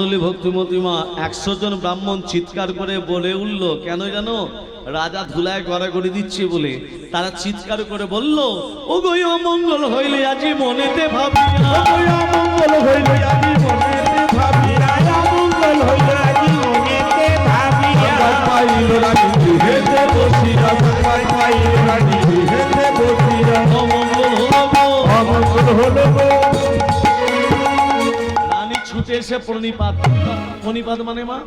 ভক্তমণ্ডলী ভক্তিমতী মা 100 জন ব্রাহ্মণ চিৎকার করে বলে উঠল, কেন জানো? রাজা ধুলায় গড়াগড়ি দিচ্ছে বলে। তারা চিৎকার করে বলল, ও গো অমঙ্গল হইলে আজি মনেতে ভাবি, অমঙ্গল হইলে আজি মনেতে ভাবি, অমঙ্গল হইলে আজি মনেতে ভাবি, পাইল রানী হেতে বসিরা, পাইল রানী হেতে বসিরা, অমঙ্গল হলো, অমঙ্গল হলো। রানী ছুটে এসে প্রণিপাত। প্রণিপাত মানে মা,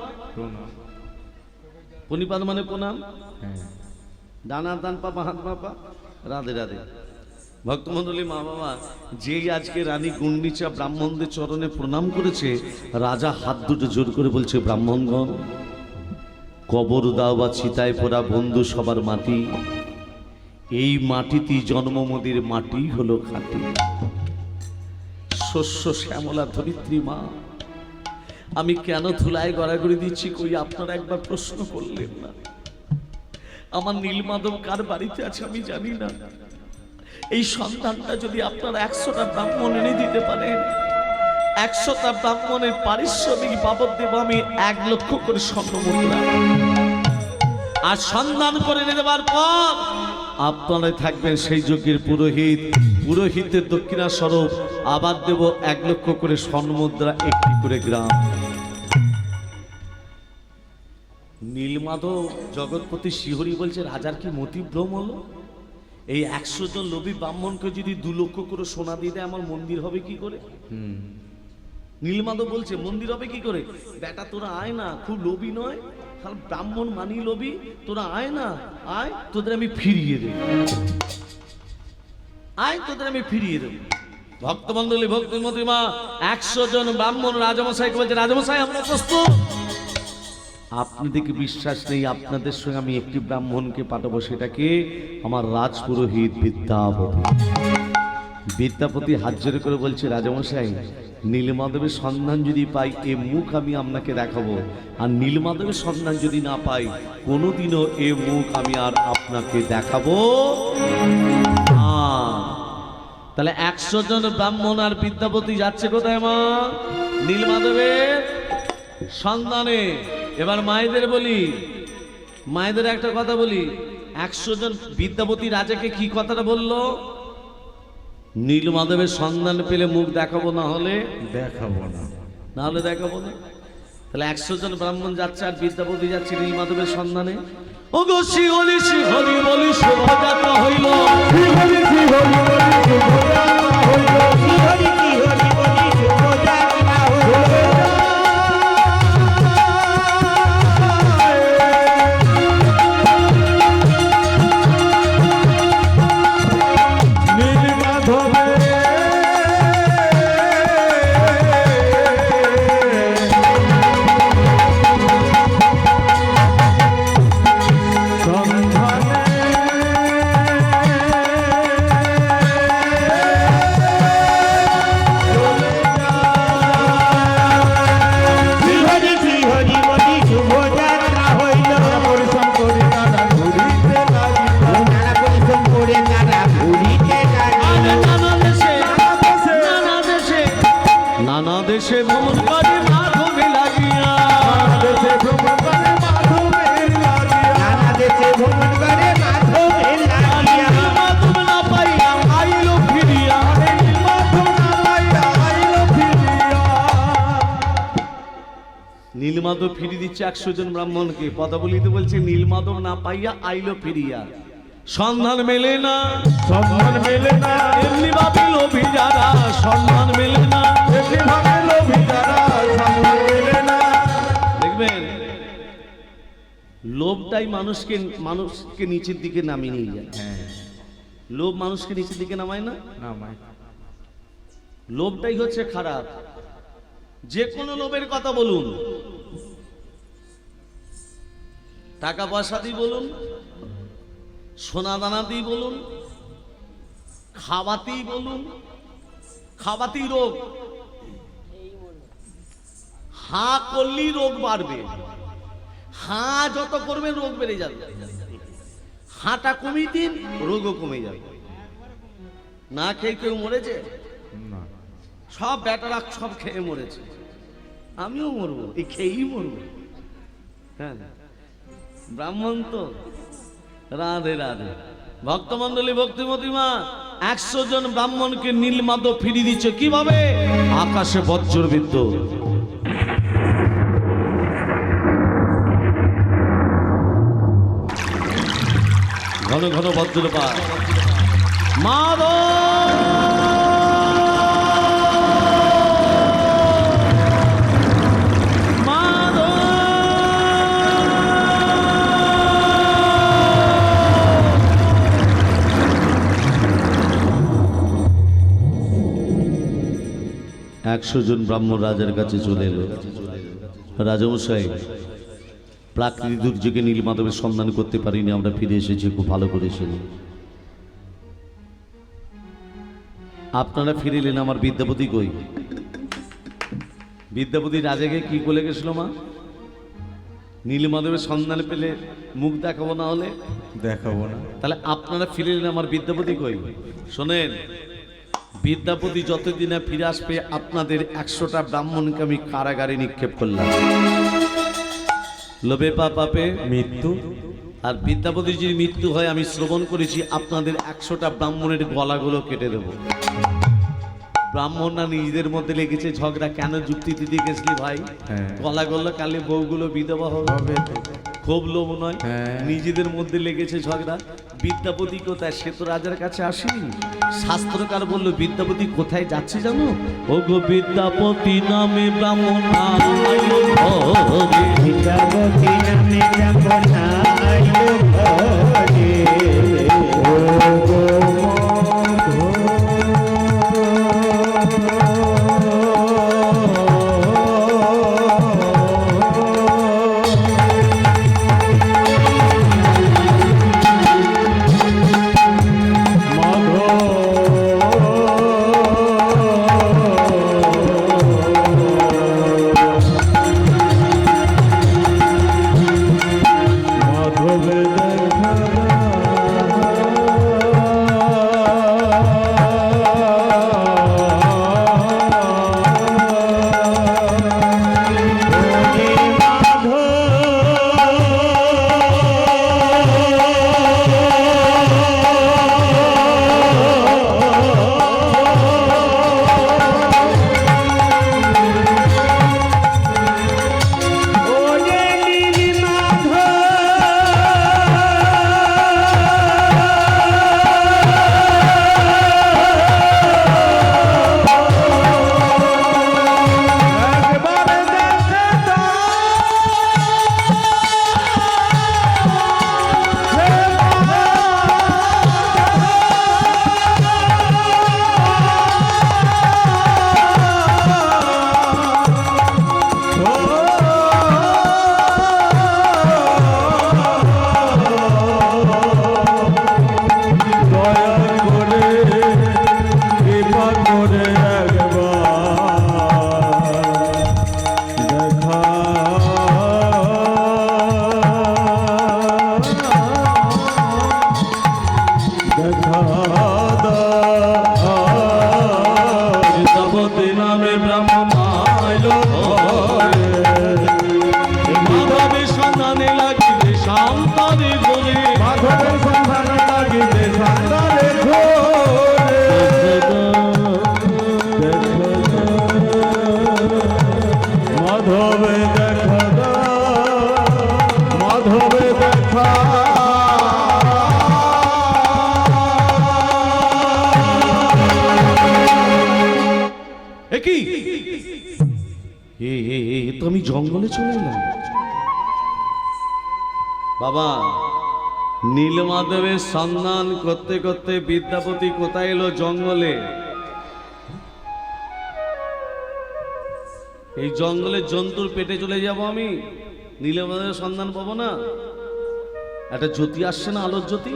প্রণিপাত মানে প্রণাম। ডানা দান পাপা হাত পাপা, রাধে রাধে। ভক্তমণ্ডলী মা বাবা, যেই আজকে রানী গুন্ডিচা ব্রাহ্মণদের চরণে প্রণাম করেছে, রাজা হাত দুটো জোর করে বলছে, ব্রাহ্মণগণ, কবর দাও বা চিতায় পোড়া বন্ধু সবার মাটি, এই মাটিতেই জন্ম মোদের মাটি হলো খাঁটি। শস্য শ্যামলা ধরিত্রী মা, আমি কেন ধুলায় গড়াগড়ি দিচ্ছি কই আপনারা একবার প্রশ্ন করলেন না? আমার নীলমাধব কার বাড়িতে আছে আমি জানি না। এই সন্তানটা যদি আপনারা 100টা ব্রাহ্মণ এনে দিতে পারেন, 100টা ব্রাহ্মণের পারিশ্রমিক বাবদ দেব আমি 1 লক্ষ করে স্বর্ণমুদ্রা। আর সন্ধান করে এনে দেওয়ার পর আপনারাই থাকবেন সেই যজ্ঞের পুরোহিত। পুরোহিতের দক্ষিণা স্বরূপ আবার দেব 1 লক্ষ করে স্বর্ণমুদ্রা, 1টি করে গ্রাম। নীলমাধব জগৎপতি শিহরি বলছে, রাজার কি মতিভ্রম হলো? এই 100 জন লোভী ব্রাহ্মণকে যদি 2 লক্ষ করে সোনা দিয়ে দেয়, আমার মন্দির হবে কি করে? নীলমাধব বলছে, মন্দির হবে কি করে? বেটা তোরা আয় না, খুব লোভী নয়, কারণ ব্রাহ্মণ মানি লোভী, তোরা আয় না, আয়, তোদের আমি ফিরিয়ে দেব, আয়, তোদের আমি ফিরিয়ে দেব। ভক্তমণ্ডলী ভক্তিমতী মা 100 জন ব্রাহ্মণ রাজামশাইকে বলছে, রাজামশাই আমরা প্রস্তুত। আপনাদেরকে বিশ্বাস নেই, আপনাদের সঙ্গে আমি একটি ব্রাহ্মণকে পাঠাবো, সেটাকে আমার রাজপুরোহিত বিদ্যাপতি। বিদ্যাপতি হাত জোরে করে বলছে, রাজামশাই, নীলমাধবের সন্ধান যদি পাই, এ মুখ আমি আপনাকে দেখাবো, আর নীলমাধবের সন্ধান যদি না পাই, কোনোদিনও এ মুখ আমি আর আপনাকে দেখাবো না। তাহলে 100 জন ব্রাহ্মণ আর বিদ্যাপতি যাচ্ছে কোথায় মা? নীলমাধবের সন্ধানে। এবার মায়েদের বলি, মায়েদের একটা কথা বলি, 100 জন বিদ্যাপতি রাজাকে কি কথাটা বললো? নীলমাধবের সন্ধান পেলে মুখ দেখাবো, না হলে দেখাবো না, না হলে দেখাবো না। তাহলে 100 জন ব্রাহ্মণ যাচ্ছে আর বিদ্যাপতি যাচ্ছে নীলমাধবের সন্ধানে। ও গো শিহরি শিহরি বলি শোভাযাত্রা হইল, শিহরি শিহরি বলি শোভাযাত্রা হইল, শিহরি শিহরি বলি শোভাযাত্রা হইল। দেশে ভ্রমণ করে মাধবে লাগিয়া, দেশে ভ্রমণ করে মাধবের লাগিয়া, নানা দেশে ভ্রমণ করে মাধবের লাগিয়া, মাধব না পাইয়া আইল ফিরিয়া, মাধব না পাইয়া আইল ফিরিয়া। নীলমাধব ফিরিয়ে দিচ্ছে 100 জন ব্রাহ্মণকে। পদাবলিতে বলছে, নীলমাধব না পাইয়া আইল ফিরিয়া, সন্ধান মেলে না, সন্ধান মেলে না, এমনি ভাবে লোভী যারা, সন্ধান মেলে না, এমনি ভাবে লোভী যারা, সন্ধান মেলে না। দেখবেন লোভটাই মানুষকে নিচের দিকে নামিয়ে নিয়ে যায়। লোভ মানুষকে নিচের দিকে নামায় না, লোভটাই হচ্ছে খারাপ। যে কোনো লোভের কথা বলুন, টাকা পয়সা দিয়ে বলুন, সোনা দানা দিয়ে বলুন, খাওয়াতেই বলুন, খাওয়াতেই রোগ। হাঁ করলেই রোগ বাড়বে, হাঁ যত করবেন রোগ বেড়ে যাবে। হাঁটা কমিয়ে দিন, রোগও কমে যাবে। না খেয়ে কেউ মরেছে? সব বেটারা সব খেয়ে মরেছে। আমিও মরবো, এই খেয়েই মরবো। হ্যাঁ, ব্রাহ্মণ তো। রাধে রাধে। ভক্তমন্ডলী, ভক্তিমতী মা 100 জন ব্রাহ্মণকে নীলমাধব ফিরিয়ে দিচ্ছে কিভাবে? আকাশে বজ্র বিদ্যুৎ। ঘন ঘন বজ্রপাত। একশো জন ব্রাহ্মণ রাজার কাছে চলে এলো। রাজামশাই, প্রাকৃতিক দুর্যোগে নীলমাধবের সন্ধান করতে পারিনি, আমরা ফিরে এসেছি, খুব ভালো করেছেন। আপনারা ফিরে এলেন, আমার বিদ্যাপতি কই? বিদ্যাপতি রাজাকে কি বলে গেছিল মা? নীলমাধবের সন্ধান পেলে মুখ দেখাবো, না হলে দেখাবো না। তাহলে আপনারা ফিরে এলেন, আমার বিদ্যাপতি কই? শোনেন, বিদ্যাপতি যতদিন না ফিরে আসবে, আপনাদের 100টা ব্রাহ্মণকে আমি কারাগারে নিক্ষেপ করলাম। লোভে পাপে মৃত্যু। আর বিদ্যাপতি যদি মৃত্যু হয়, আমি শ্রবণ করেছি, আপনাদের 100টা ব্রাহ্মণের গলাগুলো কেটে দেব। ব্রাহ্মণরা নিজেদের মধ্যে লেগেছে ঝগড়া, কেন যুক্তি দিতে গেছিলি ভাই? হ্যাঁ। গলা গল্লা কালে বউগুলো বিধবা হবে, খুব লোভ নয়? হ্যাঁ। নিজেদের মধ্যে লেগেছে ঝগড়া। বিদ্যাপতি কোথায়? সে তো রাজার কাছে আসেনি। শাস্ত্রকার বলল, বিদ্যাপতি কোথায় যাচ্ছে জানো? ও গো বিদ্যাপতি নামে ব্রাহ্মণ আইলো ঘরে। বিদ্যাপতি নামে ব্রাহ্মণ আইলো ঘরে। ও গো তো আমি জঙ্গলে চলে এলাম। বাবা, নীলমাধবের সন্ধান করতে করতে বিদ্যাপতি কোথায় এলো? জঙ্গলে। এই জঙ্গলে জন্তুর পেটে চলে যাব আমি, নীলমাধবের সন্ধান পাবো না? একটা জ্যোতি আসছে না, আলোর জ্যোতি।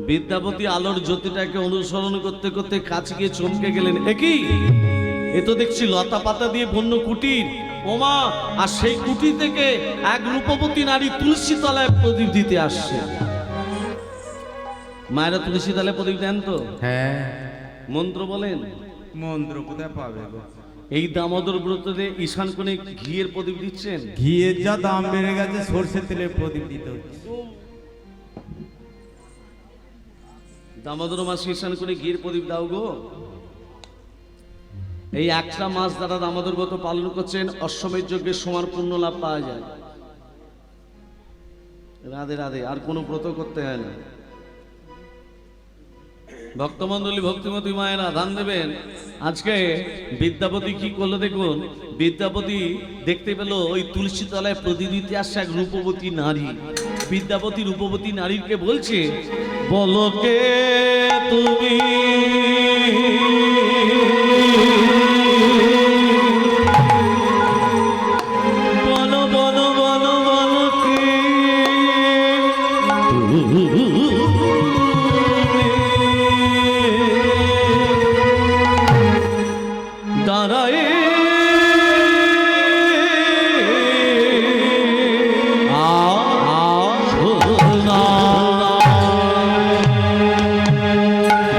বিদ্যাপতি আলোর জ্যোতিটাকে অনুসরণ করতে করতে কাছে গিয়ে চমকে গেলেন। একই, এ তো দেখছি লতা পাতা দিয়ে বন্য কুটির। ওমা, আর সেই কুটির থেকে এক রূপবতী নারী তুলসী তলায় প্রদীপ দিতে আসছে। মায়েরা তুলসী তলায় প্রদীপ দেন তো? হ্যাঁ। মন্ত্র বলেন। মন্ত্র কোথায় পাবে গো? এই দামোদর ব্রততে ঈশান কোণে ঘিয়ের প্রদীপ দিচ্ছেন? ঘিয়ের যা দাম বেড়ে গেছে, সর্ষে তেলের প্রদীপ দিতে হচ্ছে। দামোদর মাসে ঈশান কোণে ঘিয়ের প্রদীপ দাও গো। এই একটা মাস দ্বারা দামোদর ব্রত পালন করছেন, অশ্বমেধ যজ্ঞের সমান পুণ্য লাভ পাওয়া যায়। রাধে রাধে, আর কোনো ব্রত করতে হয় না। ভক্তমন্ডলী, ভক্তিমতী মায়েরা ধান দেবেন। আজকে বিদ্যাপতি কি করলো দেখুন। বিদ্যাপতি দেখতে পেল ওই তুলসী তলায় প্রতিদিতে আসছে এক রূপবতী নারী। বিদ্যাপতি রূপবতী নারীকে বলছে, বলো কে তুমি, বলো বলো বলো বলো কে দাঁড়ায়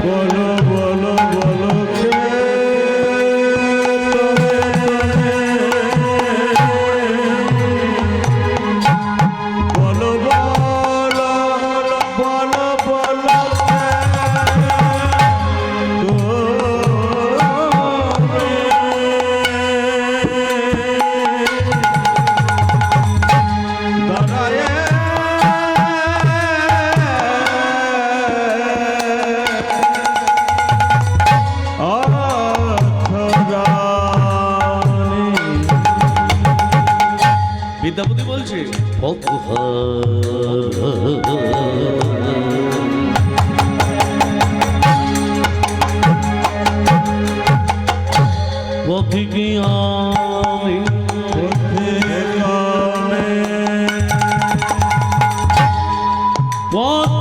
বলো বলো বলো কে বলো বলো বলো বলো বিদ্যাপতি বলছে, পথিকে আমি পথ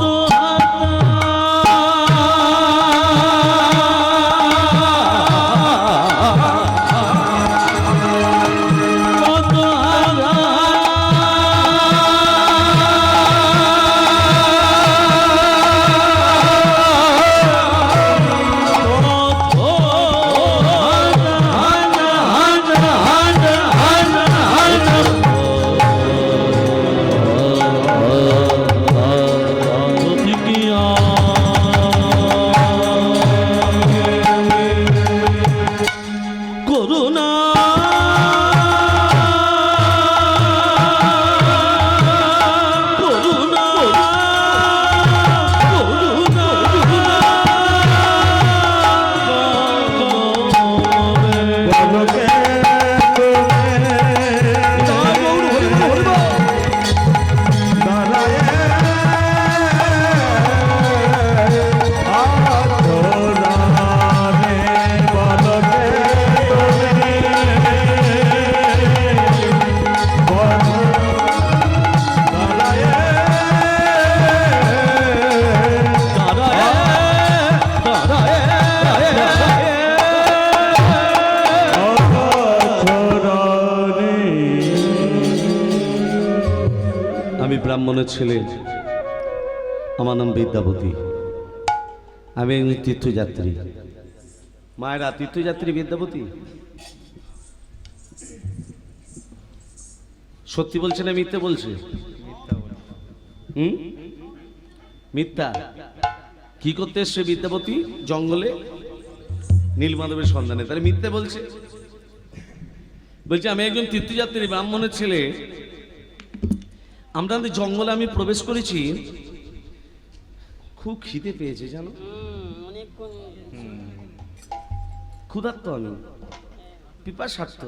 আমি ব্রাহ্মণের ছেলে, আমার নাম বিদ্যাপতি, আমি একজন তীর্থযাত্রী। মায়েরা তীর্থযাত্রী বিদ্যাপতি? সত্যি বলছে না মিথ্যে বলছে? মিথ্যা। কি করতে এসছে বিদ্যাপতি? জঙ্গলে নীলমাধবের সন্ধানে, তাহলে মিথ্যে বলছে। বলছে আমি একজন তীর্থযাত্রী, ব্রাহ্মণের ছেলে। আমরা জঙ্গলে আমি প্রবেশ করেছি, খুব খিদে পেয়েছে জানো, ক্ষুধার্ত আমি, পিপাসার্থ।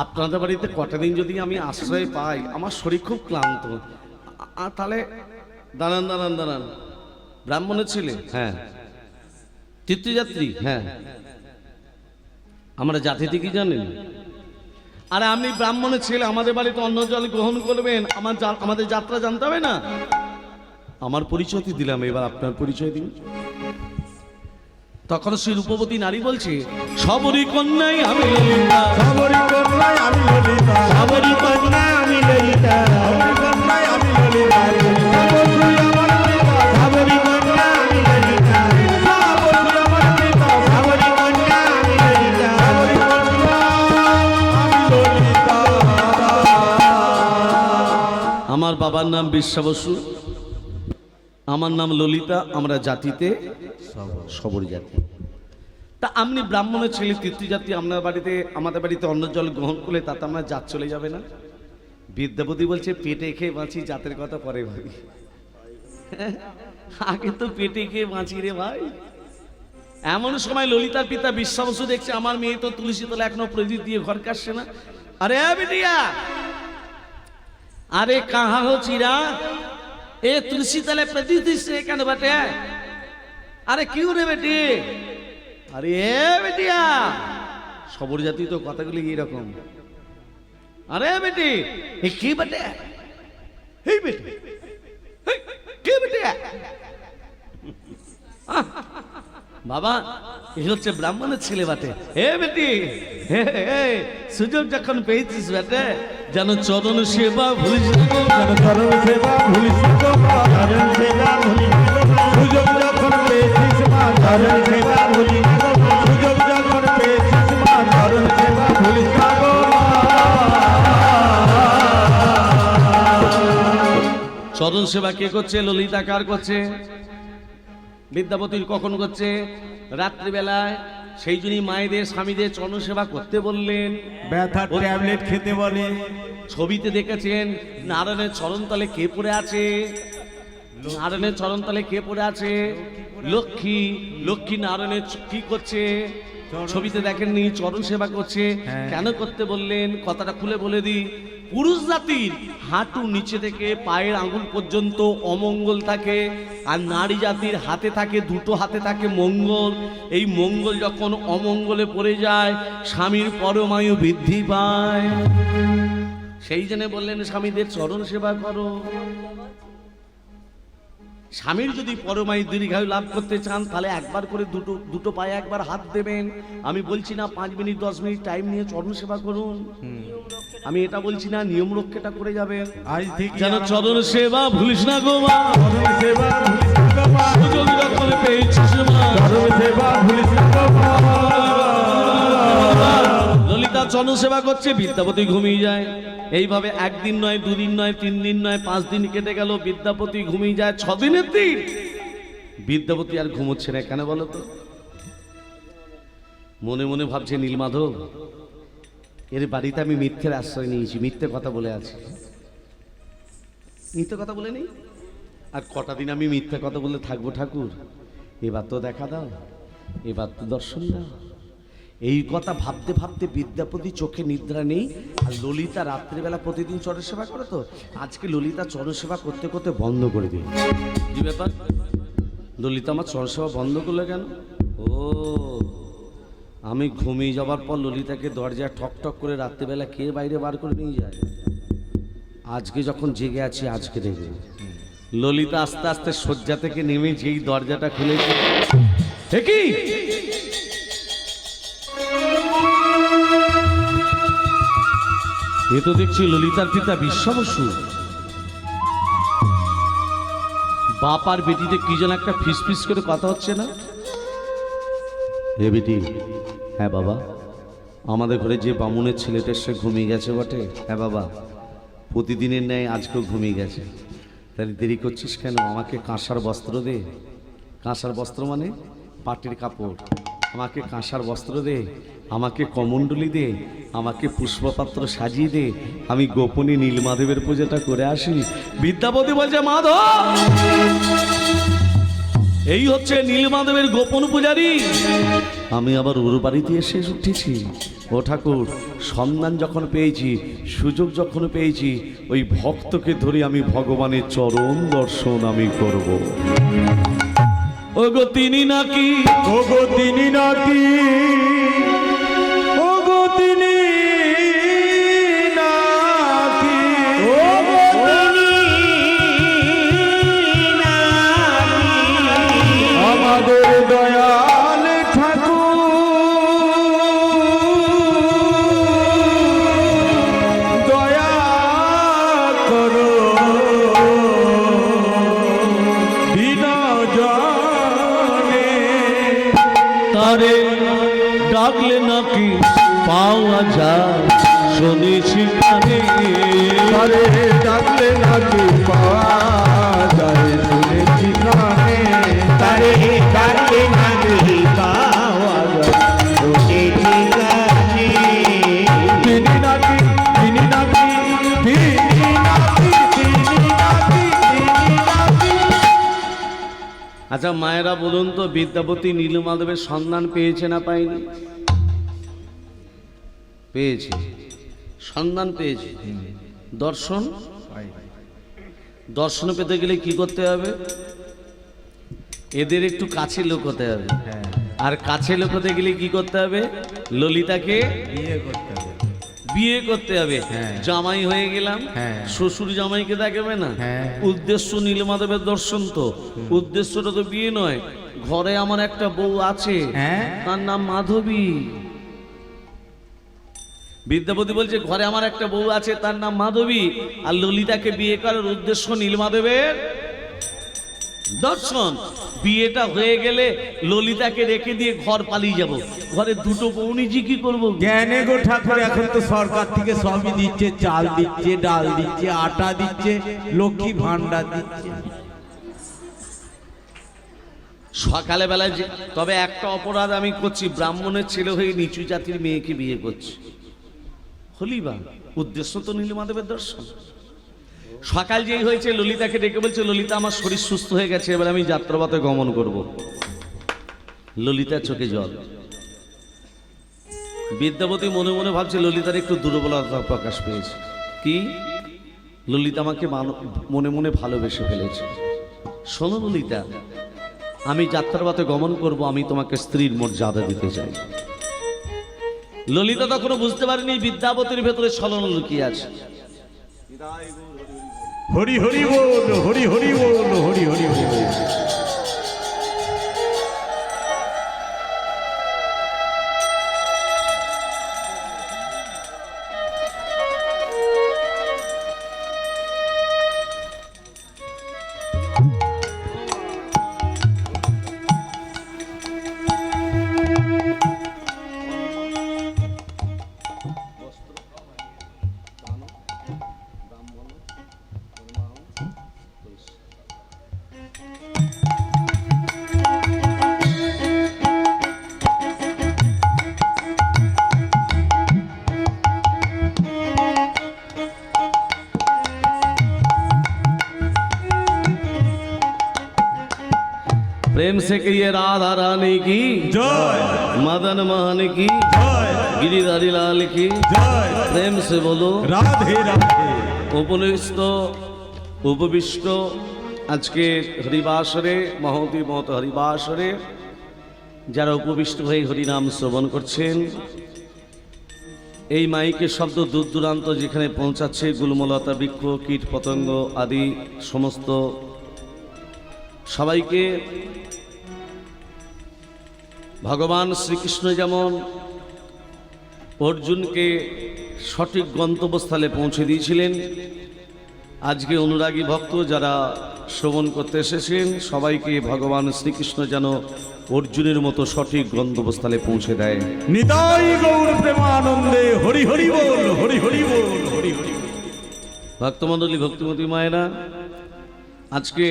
আপনাদের বাড়িতে কটা দিন যদি আমি আশ্রয় পাই, আমার শরীর খুব ক্লান্ত। তাহলে দাঁড়ান দাঁড়ান দাঁড়ান, ব্রাহ্মণের ছেলে? হ্যাঁ। তীর্থযাত্রী? হ্যাঁ। আমরা জাতিতে কি জানেন? আরে আপনি ব্রাহ্মণের ছেলে, আমাদের বাড়িতে অন্ন জল গ্রহণ করবেন, আমাদের যাত্রা জানতে হবে না? আমার পরিচয় দিলাম, এবার আপনার পরিচয় দিন। তখন সেই রূপবতী নারী বলছে, সবরি কন্যাই আমি ললিতা, সবরি কন্যাই আমি ললিতা, সবরি কন্যাই আমি ললিতা, সবরি কন্যাই আমি ললিতা, সবরি কন্যাই আমি ললিতা, সবরি কন্যাই আমি ললিতা, সবরি কন্যাই আমি ললিতা, সবরি আমার বাবার নাম বিশ্বা বসু, আমার নাম ললিতা, আমরা জাতিতে সবর জাতি। তা আপনি ব্রাহ্মণের ছেলে, তৃতীয় জাতি, আপনার বাড়িতে আমাদের বাড়িতে অন্ন জল গ্রহণ করলে তাতে আমরা জাত চলে যাবে না? বিদ্যাপতি বলছে পেটে খেয়ে বাঁচি, জাতের কথা পরে ভাবি। আগে তো পেটে খেয়ে বাঁচি রে ভাই। এমন সময় ললিতার পিতা বিশ্বা বসু দেখছে আমার মেয়ে তো তুলসী তলা এখনো প্রদীপ দিয়ে ঘর কাটছে না। আরে বেটিয়া, আরে কাহা হো চিরা, এ তুলসী তলে প্রদীপ দিচ্ছে কেন বেটে? আরে কি রে বেটি? আরে বেটিয়া, সবর জাতি তো কথাগুলি এরকম। আরে বেটি, এ কি বেটে? এই বেটি, কি বেটে? বাবা, এ হচ্ছে ব্রাহ্মণের ছেলে বাটে। হে বেটি, সুযোগ যখন পেয়েছিস বেটে, যেন চরণ সেবা ভুলিস না গো, যেন চরণ সেবা ভুলিস না গো মা, চরণ সেবা ভুলিস না গো মা। সুযোগ যখন পেয়েছিস মা, চরণ সেবা ভুলিস না গো মা। সুযোগ যখন পেয়েছিস মা, চরণ সেবা ভুলিস না গো মা। চরণ সেবা কে করছে? ললিতা কার করছে? বিদ্যাপতির কখন করছে? রাত্রিবেলায়। সেই জন্যই মায়েদের স্বামীদের চরণ সেবা করতে বললেন। ব্যথার ট্যাবলেট খেতে বলে। ছবিতে দেখেছেন নারায়ণের চরণতলে কে পড়ে আছে? নারায়ণের চরণতলে কে পড়ে আছে? লক্ষ্মী। লক্ষ্মী নারায়ণের কি করছে? ছবিতে দেখেননি, চরণ সেবা করছে। কেন করতে বললেন কথাটা খুলে বলে দিই। পুরুষ জাতির হাঁটু নিচে থেকে পায়ের আঙ্গুল পর্যন্ত অমঙ্গল থাকে, আর নারী জাতির হাতে থাকে, দুটো হাতে থাকে মঙ্গল। এই মঙ্গল যখন অমঙ্গলে পড়ে যায়, স্বামীর পরমায়ু বৃদ্ধি পায়। সেই জন্য বললেন স্বামীদের চরণ সেবা করো। স্বামীর যদি পরমায়ু দীর্ঘায়ু লাভ করতে চান, তাহলে একবার করে দুটো পায়ে একবার হাত দেবেন। আমি বলছি না 5 মিনিট 10 মিনিট টাইম নিয়ে চরণ সেবা করুন, আমি এটা বলছি না, নিয়ম রক্ষাটা করে যাবেন। আজ থেকে যেন চরণ সেবা ভুলিস না গো মা, চরণ সেবা ভুলিস না গো মা। সুযোগ যখন পেয়েছিস মা, চরণ সেবা ভুলিস না গো মা। ললিতা চরণ সেবা করছে, বিদ্যাপতি ঘুমিয়ে যায়। এইভাবে একদিন নয়, 2 দিন নয়, 3 দিন নয়, 5 দিন কেটে গেল। বিদ্যাপতি ঘুমিয়ে যায়। 6 দিনের দিন বিদ্যাপতি আর ঘুমোচ্ছে না। কেন বলো তো? মনে মনে ভাবছে নীলমাধব, এর বাড়িতে আমি মিথ্যের আশ্রয় নিয়েছি, মিথ্যে কথা বলে আছি। মিথ্যে কথা বলে নেই, আর কটা দিন আমি মিথ্যে কথা বলে থাকবো ঠাকুর? এবার তো দেখা দাও, এবার তো দর্শন দাও। এই কথা ভাবতে ভাবতে বিদ্যাপতি চোখে নিদ্রা নেই। আর ললিতা রাত্রিবেলা প্রতিদিন চরণ সেবা করে, তো আজকে ললিতা চরণ সেবা করতে করতে বন্ধ করে দিল। কি ব্যাপার? ললিতা আমার চরণ সেবা বন্ধ করলো কেন? ও, আমি ঘুমিয়ে যাবার পর ললিতাকে দরজায় ঠক ঠক করে রাত্রিবেলা কে বাইরে বার করে নিয়ে যায়? আজকে যখন জেগে আছি, আজকে দেখবে ললিতা আস্তে আস্তে শয্যা থেকে নেমে যেই দরজাটা খুলেছে, কি এ তো দেখছি ললিতার পিতা বিশ্বা বসু। বাপ আর বেটিতে কি যেন একটা ফিস ফিস করে কথা হচ্ছে না? হে বেটি, হ্যাঁ বাবা, আমাদের ঘরে যে বামুনের ছেলেটা সে ঘুমিয়ে গেছে বটে। হ্যাঁ বাবা, প্রতিদিনের ন্যায় আজকেও ঘুমিয়ে গেছে। তাহলে দেরি করছিস কেন? আমাকে কাঁসার বস্ত্র দে। কাঁসার বস্ত্র মানে পাটির কাপড়। আমাকে কাঁসার বস্ত্র দে, আমাকে কমণ্ডলী দে, আমাকে পুষ্পপাত্র সাজিয়ে দে, আমি গোপনে নীলমাধবের পূজাটা করে আসি। বিদ্যাপতি বলছে, মাধব এই হচ্ছে নীলমাধবের গোপন পূজারী। আমি আবার ওর বাড়িতে এসে উঠেছি। ও ঠাকুর, সন্ধান যখন পেয়েছি, সুযোগ যখন পেয়েছি, ওই ভক্তকে ধরে আমি ভগবানের চরণ দর্শন আমি করব। ওগো তিনি নাকি, ওগো তিনি নাকি, ওগো তিনি নাকি, ওগো তিনি নাকি, আমাদের দয়াল ঠাকুর, দয়া করো বিনা তারে ডাকলে নাকি পাওয়া যায়, শুনেছি কানে। ঘরে ডাকলে নাকি পাওয়া যায় শুনেছি কানে তারে ডাকলে নাকি পাওয়া যায় শুনেছি কানে তিনি নাকি তিনি নাকি তিনি নাকি তিনি নাকি তিনি নাকি। আচ্ছা মায়েরা বলুন তো, বিদ্যাপতি নীলমাধবের সন্ধান পেয়েছে না পায়নি? পেয়েছে, সন্ধান পেয়েছে। দর্শন, দর্শন পেতে গেলে কি করতে হবে? এদের একটু কাছে লোক হতে হবে। আর কাছে লোক হতে গেলে কি করতে হবে? ললিতাকে বিয়ে করতে হবে। বিয়ে করতে হবে। হ্যাঁ। জামাই হয়ে গেলাম, হ্যাঁ। শ্বশুর জামাইকে দেখাবে না। হ্যাঁ। উদ্দেশ্য নীলমাধবের দর্শন, তো উদ্দেশ্যটা তো বিয়ে নয়। ঘরে আমার একটা বউ আছে, হ্যাঁ। তার নাম মাধবী। বিদ্যাপতি বলছে ঘরে আমার একটা বউ আছে, তার নাম মাধবী। আর ললিতাকে বিয়ে করার উদ্দেশ্য নীলমাধবের দর্শন। বিয়েটা হয়ে গেলে ললিতাকে রেখে দিয়ে ঘর পালিয়ে যাব। ঘরে দুটো বউ নিয়ে কি করবো? জ্ঞানে গো ঠাকুর, এখন তো সরকার থেকে সবই দিচ্ছে, চাল দিচ্ছে, ডাল দিচ্ছে, আটা দিচ্ছে, লক্ষ্মী ভান্ডার দিচ্ছে। সকালে বেলায় তবে একটা অপরাধ আমি করছি, ব্রাহ্মণের ছেলে হয়ে নিচু জাতির মেয়েকে বিয়ে করছি। হলিবা উদ্দেশ্য তো নীলমাধবের দর্শন। সকাল যেই হয়েছে ললিতাকে ডেকে বলছে, ললিতা আমার শরীর সুস্থ হয়ে গেছে, এবার আমি যাত্রাপথে গমন করব। ললিতার চোখে জল। বিদ্যাপতি মনে মনে ভাবছে ললিতার একটু দুর্বলতা প্রকাশ পেয়েছে। কি? ললিতা আমাকে মনে মনে ভালোবেসে ফেলেছে। শোনো ললিতা, আমি যাত্রাপথে গমন করব, আমি তোমাকে স্ত্রীর মর্যাদা দিতে চাই। ললিতা তখনও বুঝতে পারেনি বিদ্যাপতির ভেতরে ছলনা লুকিয়ে আছে। হরি হরি বল, হরি হরি বল, হরি হরি বল। प्रेम से कहिए राधा रानी की জয় मदन मोहन की জয় गिरिधारी लाल की জয়। प्रेम से बोलो। রাধে রাধে। উপনিষ্ট উপবিষ্ট আজকে হরিবাসরে, মহতি মহত হরিবাসরে যারা উপবিষ্ট হয়ে হরিনাম শ্রবণ করছেন, এই মাইকের শব্দ দূর দূরান্ত যেখানে পৌঁছাচ্ছে, গুলমলতা বৃক্ষ, কীট পতঙ্গ আদি সমস্ত সবাইকে ভগবান শ্রীকৃষ্ণ যেমন অর্জুনকে সঠিক গন্তব্যস্থলে পৌঁছে দিয়েছিলেন, আজকে অনুরাগী ভক্ত যারা শ্রবণ করতে এসেছেন সবাইকে ভগবান শ্রীকৃষ্ণ যেন অর্জুনের মতো সঠিক গন্তব্যস্থলে পৌঁছে দেয়। নিতাই গৌর প্রেমানন্দে হরি হরি বল, হরি হরি বল, হরি হরি বল। ভক্তমণ্ডলী, ভক্তিমতী মায়েরা, আজকে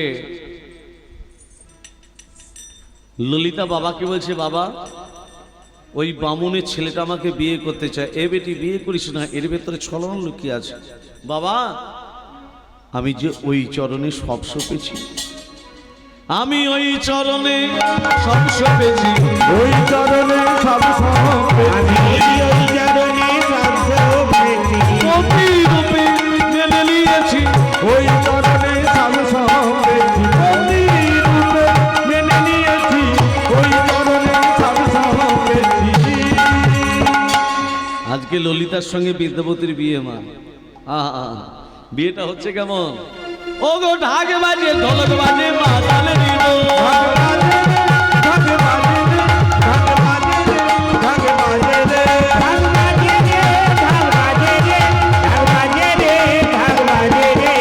ললিতা বাবাকে বলছে, বাবা ওই বামুনের ছেলেটা আমাকে বিয়ে করতে চায়। এ বেটি বিয়ে করিস না, এর ভেতরে ছলনা লুকিয়ে আছে। বাবা আমি যে ওই চরণে সব সপেছি, আমি ওই চরণে সব সপেছি, ওই চরণে সব আমি ওই চরণে সব সপেছি, পতি রূপে মেনে নিয়েছি, ওই চরণে সব সপেছি, পতি রূপে মেনে নিয়েছি, ওই চরণে সব সপেছি। আজকে ললিতার সঙ্গে বিদ্যাপতির বিয়ে। মা আহা, বিয়েটা হচ্ছে কেমন? ও গো ঢাক বাজে, ঢোলক বাজে, মাতাল দিব, ঢাক বাজে রে, ঢাক বাজে রে, ঢাক বাজে রে, ঢাক বাজে রে, ঢাক বাজে রে, ঢাক বাজে রে, ঢাক বাজে রে, ঢাক বাজে রে,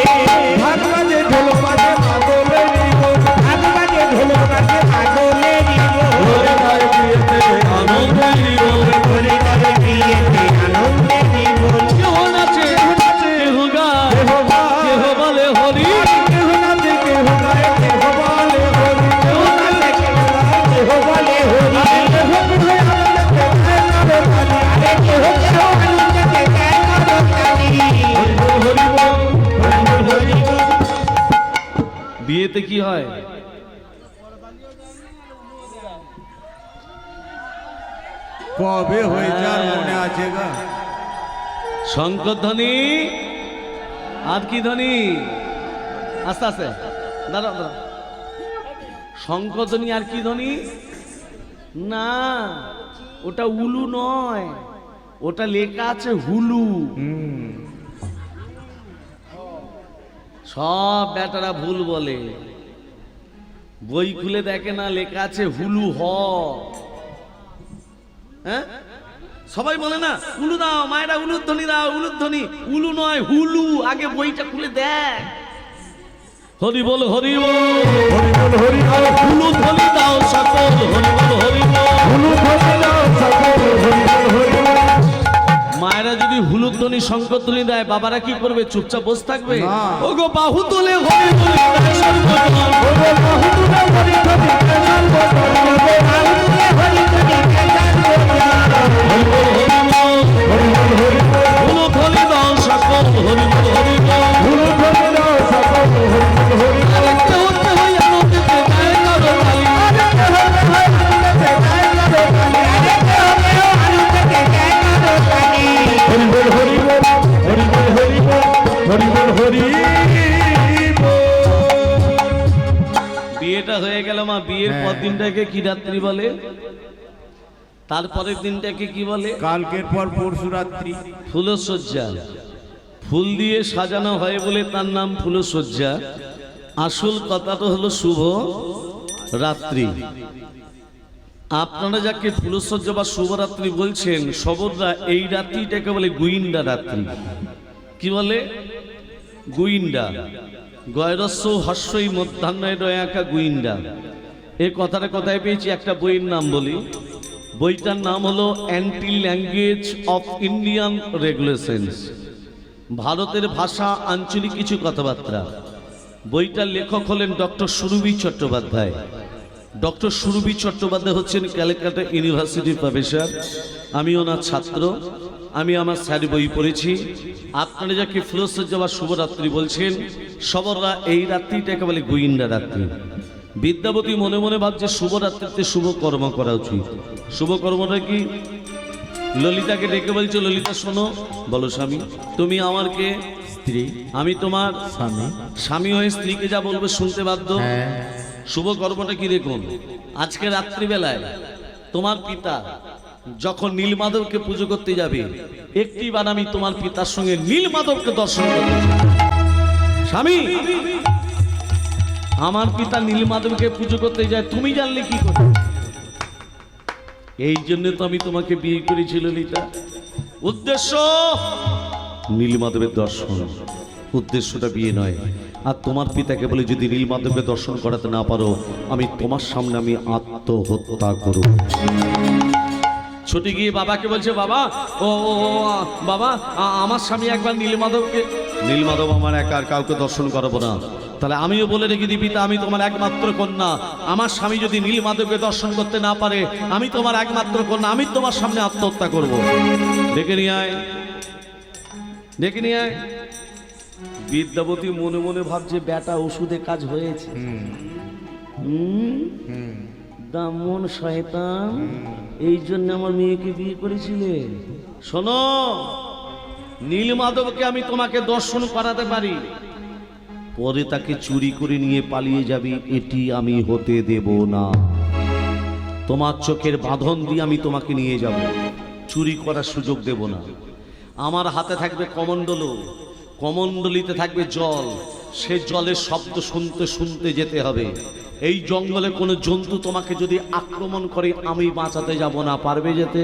ঢাক বাজে ঢোল বাজে মাদলে নিব, ঢাক বাজে ঢোলক বাজে মাদলে দিব, ওরে গায়ে বিয়েতে আনন্দে দিব, ওরে গায়ে বিয়েতে আনন্দে দিব, কেহ নাচে, কেহ গায়, বিয়েতে কি হয়? কবে হয়েছে আর মনে আছে গা? শঙ্করধ্বনি আর কি ধ্বনি? আস্তে আস্তে দাঁড়াও দাঁড়াও। শঙ্করধ্বনি আর কি ধ্বনি? না, ওটা উলু নয়, ওটা লেখা আছে হুলু। সব বেটারা ভুল বলে, বই খুলে দেখে না লেখা আছে হুলু হ। হ্যাঁ, সবাই বলে না উলু দাও মায়েরা, উলুধ্বনি দাও, উলুধ্বনি। উলু নয় হুলু, আগে বইটা খুলে দেখ। হরি বল হরি বল, হরি বল হরি বল, উলুধ্বনি দাও সকল, হরি বল হরি বল। হরি দাও সকল, হরি বল হরি বল। মায়েরা যদি হুলুধ্বনি শঙ্করধ্বনি দেয়, বাবারা কি করবে? চুপচাপ বসে থাকবে? না। ওগো বাহু তোলে হরি বল সর্বজন, ওগো বাহু তুলে হরি ধ্বনি সর্বজন, ওগো বাহু তুলে হরি ধ্বনি সর্বজন। হরি বল হরি বল, হরি বল হরি বল, উলুধ্বনি দাও সকল, হরি বল হরি বল। হরি দাও সকল, হরি বল হরি বল। আরেকটা হতে হই আনন্দিতে গায়ে করো তালি। হরি বল হরি বল, হরি বল হরি বল, হরি বল হরি বল। বিয়েটা হয়ে গেল মা, বিয়ের হ্যাঁ। পর দিনটাকে কি রাত্রি বলে? তারপরের দিনটাকে কি বলে? কালকের পর পরশু রাত্রি। ফুলসজ্জা। ফুল দিয়ে সাজানো হয় বলে তার নাম ফুলসজ্জা। আসল কথাটা হলো শুভ রাত্রি। আপনারা যাকে ফুলসজ্জা বা শুভরাত্রি বলছেন, সবররা এই রাত্রিটাকে বলে গুইন্দা রাত্রি। কি বলে? গুইন্দা। গয়রস্য হস্যই মধ্যাহ্নয় রয়াকা গুইন্দা। এই কথাটা কোথায় পেয়েছি? একটা বইয়ের নাম বলি। বইটার নাম হলো anti language of Indian regulations, ভারতের ভাষা আঞ্চলিক কিছু কথাবার্তা। বইটার লেখক হলেন ডক্টর সুরভি চট্টোপাধ্যায়। ডক্টর সুরভি চট্টোপাধ্যায় হচ্ছেন ক্যালকাটা ইউনিভার্সিটির প্রফেসর। আমি ওনার ছাত্র, আমি আমার স্যার বই পড়েছি। আপনারা যাকে ফুলসজ্জা বা শুভরাত্রি বলছেন, সবররা এই রাত্রিটাকে বলে গুইন্দা রাত্রি। বিদ্যাপতি মনে মনে ভাবছে শুভরাত্রিতে শুভ কর্ম করা উচিত। শুভ কর্মটা কি? ললিতাকে ডেকে বলছে, ললিতা শোনো। বলো স্বামী। তুমি আমার কে? স্ত্রী। আমি তোমার স্বামী। স্বামী হয়ে স্ত্রীকে যা বলবে শুনতে বাধ্য। হ্যাঁ। শুভ কর্মটা কি দেখুন? আজকে রাত্রিবেলায় তোমার পিতা যখন নীলমাধবকে পুজো করতে যাবে, একটি বার আমি তোমার পিতার সঙ্গে নীলমাধবকে দর্শন করতে চাই। স্বামী, আমার পিতা নীলমাধবকে পুজো করতে যায়, তুমি জানলে কি করে? এই জন্য তো আমি তোমাকে বিয়ে করেছি ললিতা। উদ্দেশ্য নীলমাধবের দর্শন, উদ্দেশ্যটা বিয়ে নয়। আর তোমার পিতাকে বলে যদি নীলমাধবকে দর্শন করাতে না পারো, আমি তোমার সামনে আমি আত্মহত্যা করব। ছুটে গিয়ে বাবাকে বলছে, বাবা ও বাবা, আমার স্বামী একবার নীলমাধবকে। নীলমাধব আমার একা, আর কাউকে দর্শন করাবো না। তাহলে আমিও বলে রেখে দিই, পিতা আমি তোমার একমাত্র কন্যা। আমার স্বামী যদি নীলমাধবকে দর্শন করতে না পারে, আমি তোমার একমাত্র কন্যা, আমি তোমার সামনে আত্মহত্যা করব। ডেকে নিয়ে আয়, ডেকে নিয়ে আয়। বিদ্যাপতি মনে মনে ভাবছে বেটা ওষুধে কাজ হয়েছে। দামন শয়তান, এই জন্য আমার মেয়েকে বিয়ে করেছিলে। শোনো, নীলমাধবকে আমি তোমাকে দর্শন করাতে পারি, পরে তাকে চুরি করে নিয়ে পালিয়ে যাবি, এটি আমি হতে দেব না। তোমার চোখের বাঁধন দিয়ে আমি তোমাকে নিয়ে যাব, চুরি করার সুযোগ দেব না। আমার হাতে থাকবে কমণ্ডল, কমণ্ডলিতে থাকবে জল, সে জলের শব্দ শুনতে শুনতে যেতে হবে। এই জঙ্গলে কোনো জন্তু তোমাকে যদি আক্রমণ করে, আমি বাঁচাতে যাব না, পারবে যেতে?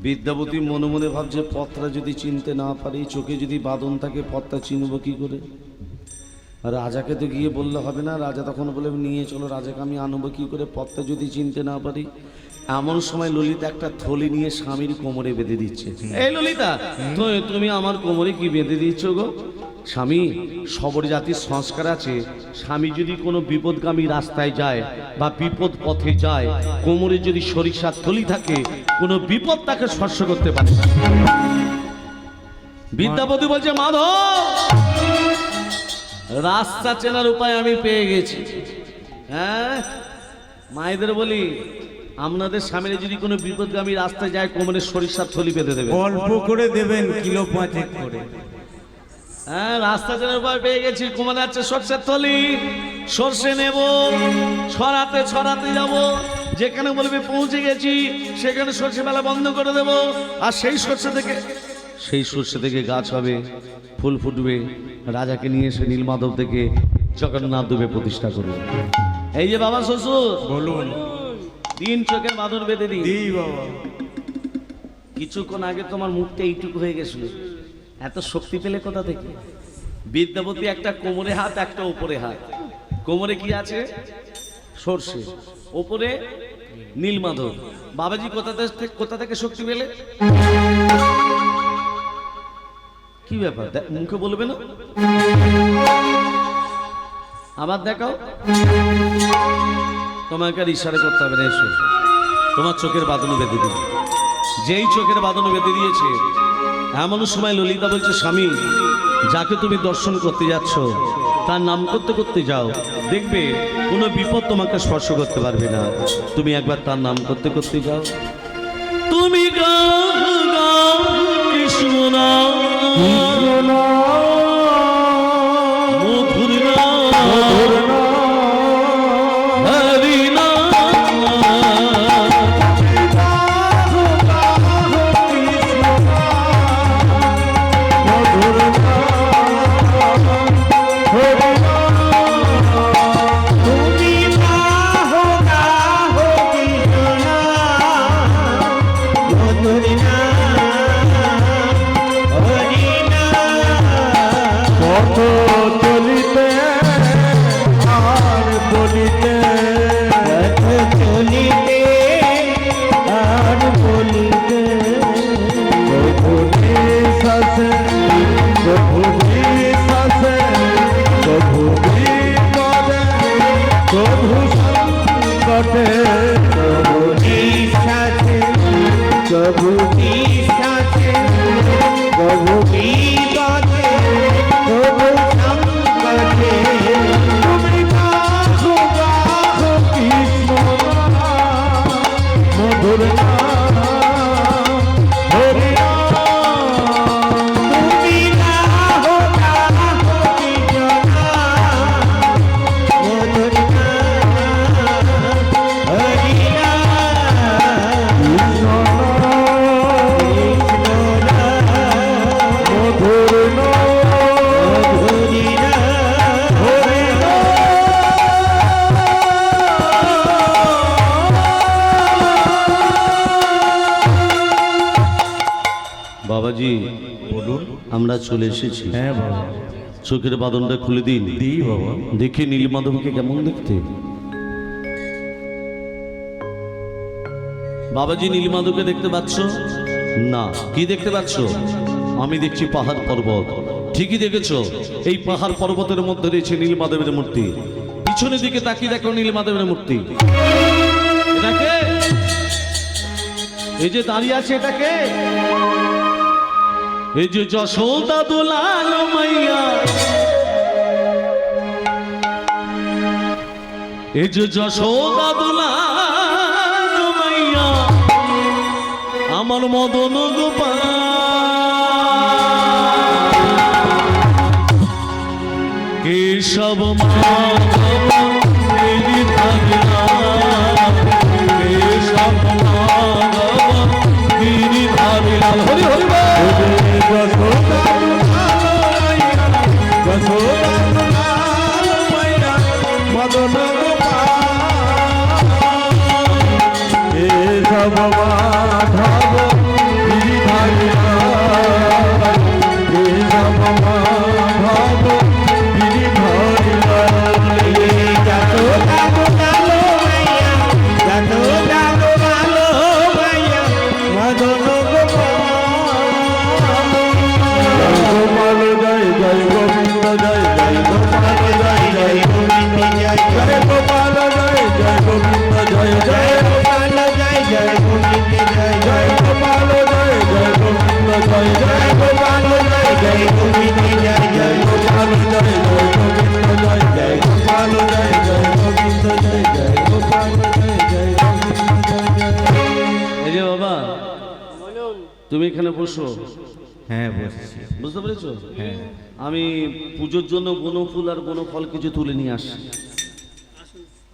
বিদ্যাপতি মনে মনে ভাবছে, পথটা যদি চিনতে না পারি, চোখে যদি বাঁধন থাকে, পথটা চিনব কি করে? রাজাকে তো গিয়ে বললে হবে না, রাজা তখন বলে নিয়ে চলো, রাজাকে আমি আনবো কি করে, পথটা যদি চিনতে না পারি। এমন সময় ললিতা একটা থলি নিয়ে স্বামীর কোমরে বেঁধে দিচ্ছে। এই ললিতা, তুমি আমার কোমরে কি বেঁধে দিচ্ছ গো? স্বামী, সবর জাতির সংস্কার আছে, স্বামী যদি কোনো বিপদগামী রাস্তায় যায় বা বিপদ পথে যায়, কোমরে যদি সরিষার থলি থাকে, কোনো বিপদ তাকে স্পর্শ করতে পারে না। বিদ্যাপতি বলছে, মাধব রাস্তা চেনার উপায় আমি পেয়ে গেছি। হ্যাঁ, মায়েদের বলি, আপনাদের সামনে যদি কোনো বিপদগামী রাস্তায় যায়, কোমরে সরিষার থলি বেঁধে দেবে। অল্প করে দেবেন, কিলো 5 করে। হ্যাঁ, রাস্তা চেনার উপায় পেয়ে গেছি। কোমরে আছে সরষের থলি, সর্ষে নেব, ছড়াতে ছড়াতে যাব, যেখানে বলবে পৌঁছে গেছি সেখানে সর্ষে মেলা বন্ধ করে দেব। আর সেই সর্ষে থেকে গাছ হবে, ফুল ফুটবে, রাজাকে নিয়ে এসে নীলমাধব থেকে জগন্নাথ দেবে প্রতিষ্ঠা করবে। এই যে বাবা শ্বশুর, বলুন। 3 চোখের বাঁধন বেঁধে দিই। দিই বাবা। কিছুক্ষণ আগে তোমার মুখটা এইটুকু হয়ে গেছিল, এত শক্তি পেলে কোথা থেকে? বিদ্যাপতি একটা কোমরে হাত, একটা উপরে হাত। কোমরে কি আছে? সর্ষে, উপরে নীলমাধব। বাবাজি কোথা থেকে শক্তি পেলে? কি ব্যাপার, মুখে বলবে না? আবার দেখাও। তোমাকে আর ইশারা করতে হবে না, এসো। তোমার চোখের বাঁধন বেঁধে দিল। যেই চোখের বাঁধন বেঁধে দিয়েছে, এমন সময় ললিতা বলছে, স্বামী, যাকে তুমি দর্শন করতে যাচ্ছ তার নাম করতে করতে যাও, দেখবে কোনো বিপদ তোমাকে স্পর্শ করতে পারবে না। তুমি একবার তার নাম করতে করতে যাও। তুমি গাও গাও কৃষ্ণ নাম, মধুর নাম, হরি বাবাজি, বলুন। আমরা চলে এসেছি। হ্যাঁ বাবা। চোখের বাঁধনটা খুলে দিন। দিই বাবা। দেখি নীলমাধবকে কেমন দেখতে। বাবাজি, নীলমাধবকে দেখতে পাচ্ছ না? কি দেখতে পাচ্ছ? আমি দেখছি পাহাড় পর্বত। ঠিকই দেখেছো, এই পাহাড় পর্বতের মধ্যে রয়েছে নীলমাধবের মূর্তি। পিছনের দিকে তাকিয়ে দেখো নীলমাধবের মূর্তি। এটাকে, এই যে দাঁড়িয়ে আছে, এটাকে, এই যে যশোদা দুলাল মাইয়া, এই যে যশোদা দুলাল মাইয়া, আমার মদন গোপাল। কেশব মাধব কেশব মাধব গিরিধারীলাল। হরি হরি মদন কেশব মাধব কেশব মাধব জয় গোপাল জয় জয় গোবিন্দ জয় জয় গোপাল জয় জয় গোবিন্দ জয় জয় গোপাল জয় জয় গোবিন্দ জয় জয় গোপাল জয় জয় গোবিন্দ জয় জয়। এই যে বাবা, তুমি এখানে বসো। হ্যাঁ বসছি। বুঝতে পেরেছো? হ্যাঁ আমি পুজোর জন্য বনফুল আর বনফল কিছু তুলে নিয়ে আসছি।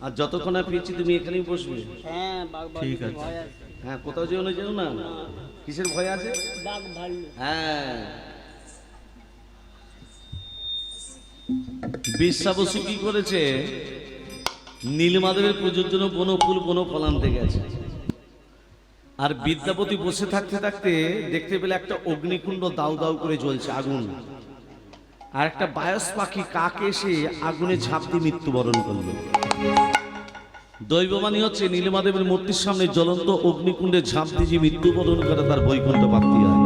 আর যতক্ষণ না পেয়েছি তুমি এখানেই বসবে। হ্যাঁ বাঘ ঠিক ভাল্লুকের আছে। ভয় আছে। হ্যাঁ, কোথাও যেও না, যেও না। কিসের ভয় আছে? বাঘ ভাল্লুক। হ্যাঁ, বিশ্বাবসী কি করেছে? নীলমাধবের পুজোর জন্য বনফুল বনফল আনতে গেছে। আর বিদ্যাপতি বসে থাকতে থাকতে দেখতে পেলে একটা অগ্নিকুণ্ড দাউ দাউ করে জ্বলছে, আগুন। আর একটা বায়স পাখি কাক এসে আগুনে ঝাঁপ দিয়ে মৃত্যুবরণ করলো। দৈববাণী হচ্ছে নীলমাধবের মূর্তির সামনে জ্বলন্ত অগ্নিকুণ্ডে ঝাঁপ দিয়ে যে মৃত্যুবরণ করে তার বৈকুণ্ঠ প্রাপ্তি হয়।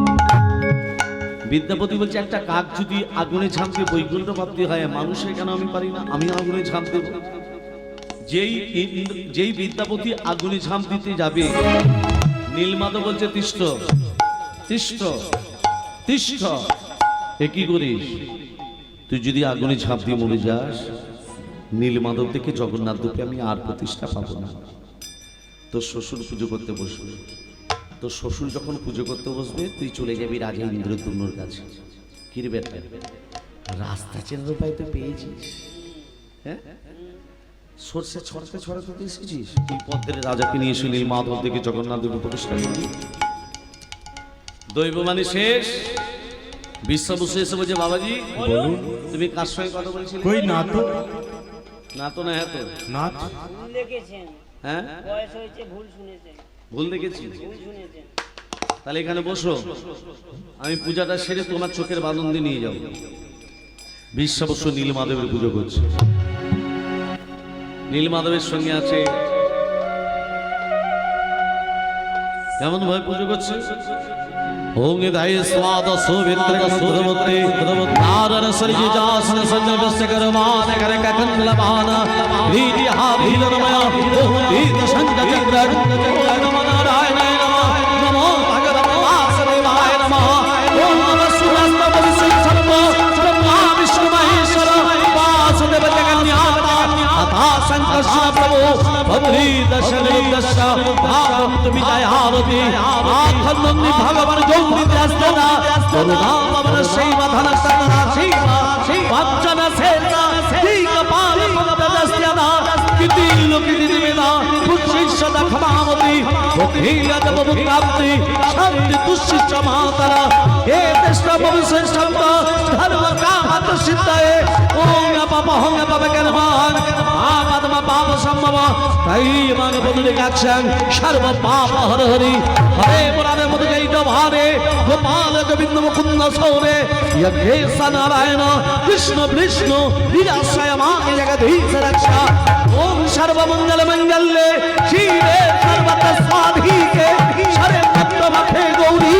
বিদ্যাপতি বলছে একটা কাক যদি আগুনে ঝাঁপ দিয়ে বৈকুণ্ঠ প্রাপ্তি হয়, মানুষের কেন আমি পারি না? আমি আগুনে ঝাঁপ দেব। যেই বিদ্যাপতি আগুনে ঝাঁপ দিতে যাবে, নীলমাধব বলছে তিষ্ঠ তিষ্ঠ তিষ্ঠ। এ কি করিস? তুই যদি আগুনে ঝাঁপ দিয়ে মরে যাস, নীলমাধব থেকে জগন্নাথ রূপে আমি আর প্রতিষ্ঠা পাবো না। তোর শ্বশুর পুজো করতে বসবে। তোর শ্বশুর যখন পুজো করতে বসবে, তুই চলে যাবি রাজা ইন্দ্রদ্যুম্নর কাছে। কি রে বেটা, রাস্তা চেনার উপায় তো পেয়েছিস? হ্যাঁ, সর্ষে ছড়াতে ছড়াতে তো এসেছিস। তুই পদ্মের রাজাকে নিয়ে এসে নীলমাধব থেকে জগন্নাথ দেব প্রতিষ্ঠা করবি। দৈববাণী শেষ। বিশ্বাবসু এসে বলছে, বাবাজি বলুন। তুমি কার সঙ্গে কথা বলছিলে? কই না তো, না তো না, হ্যাঁ তো। না ভুল দেখেছেন, হ্যাঁ, বয়স হয়েছে, ভুল শুনেছেন, ভুল দেখেছি। ভুল শুনেছেন। তাহলে এখানে বসো, আমি পূজাটা সেরে তোমার চোখের বাঁধন দিয়ে নিয়ে যাবো। বিশ্বাবসু নীলমাধবের পুজো করছে। নীলমাধবের সঙ্গে আছে, কেমন ভাবে পুজো করছে? ওং দায় স্বাদ সুবিত্র সুরমতে নারন সরিজি জাসন সঞ্জবস্য করমান করে ককন্দলমান ভীতি হাভিলনময় ওম ভীত সংজচক্র নমো নারায়ণায় নমঃ নমো ভগবতে वासुदेवाय नमः ओम नमः सुरस्तव विश्वसर्व ब्रह्मा विष्णु महेश्वर वासुदेव जगन्नाथ तथा संकर्षण प्रभु भद्री दशनि दश भागवत विजय आरती आखंदनि भगवान गौरी दासना करुणा पवन शिव धन सदा शिव वचन सेना दीक पाल पद दस्यना किति लोकि दिवेना पुष्य दखमावती भोखील जब मुक्ति शांति दुष्ट मातरा हे कृष्ण भविष्य शब्द धर्म काम सिद्धाय ओम पाप होंग पाप कर्मान आत्मा पाप संभव तै मान बंधु गाक्षं सर्व पाप हर हरि हरे मुरारे मुदगैत भारे गोपाल गोविंद मुकुंद सौरे यज्ञेश नारायण कृष्ण विष्णु विराशय मान जगदीश रक्षा ओम सर्व मंगल मंगल्ये शिवे सर्वत साधिके शरे भक्त मखे गौरी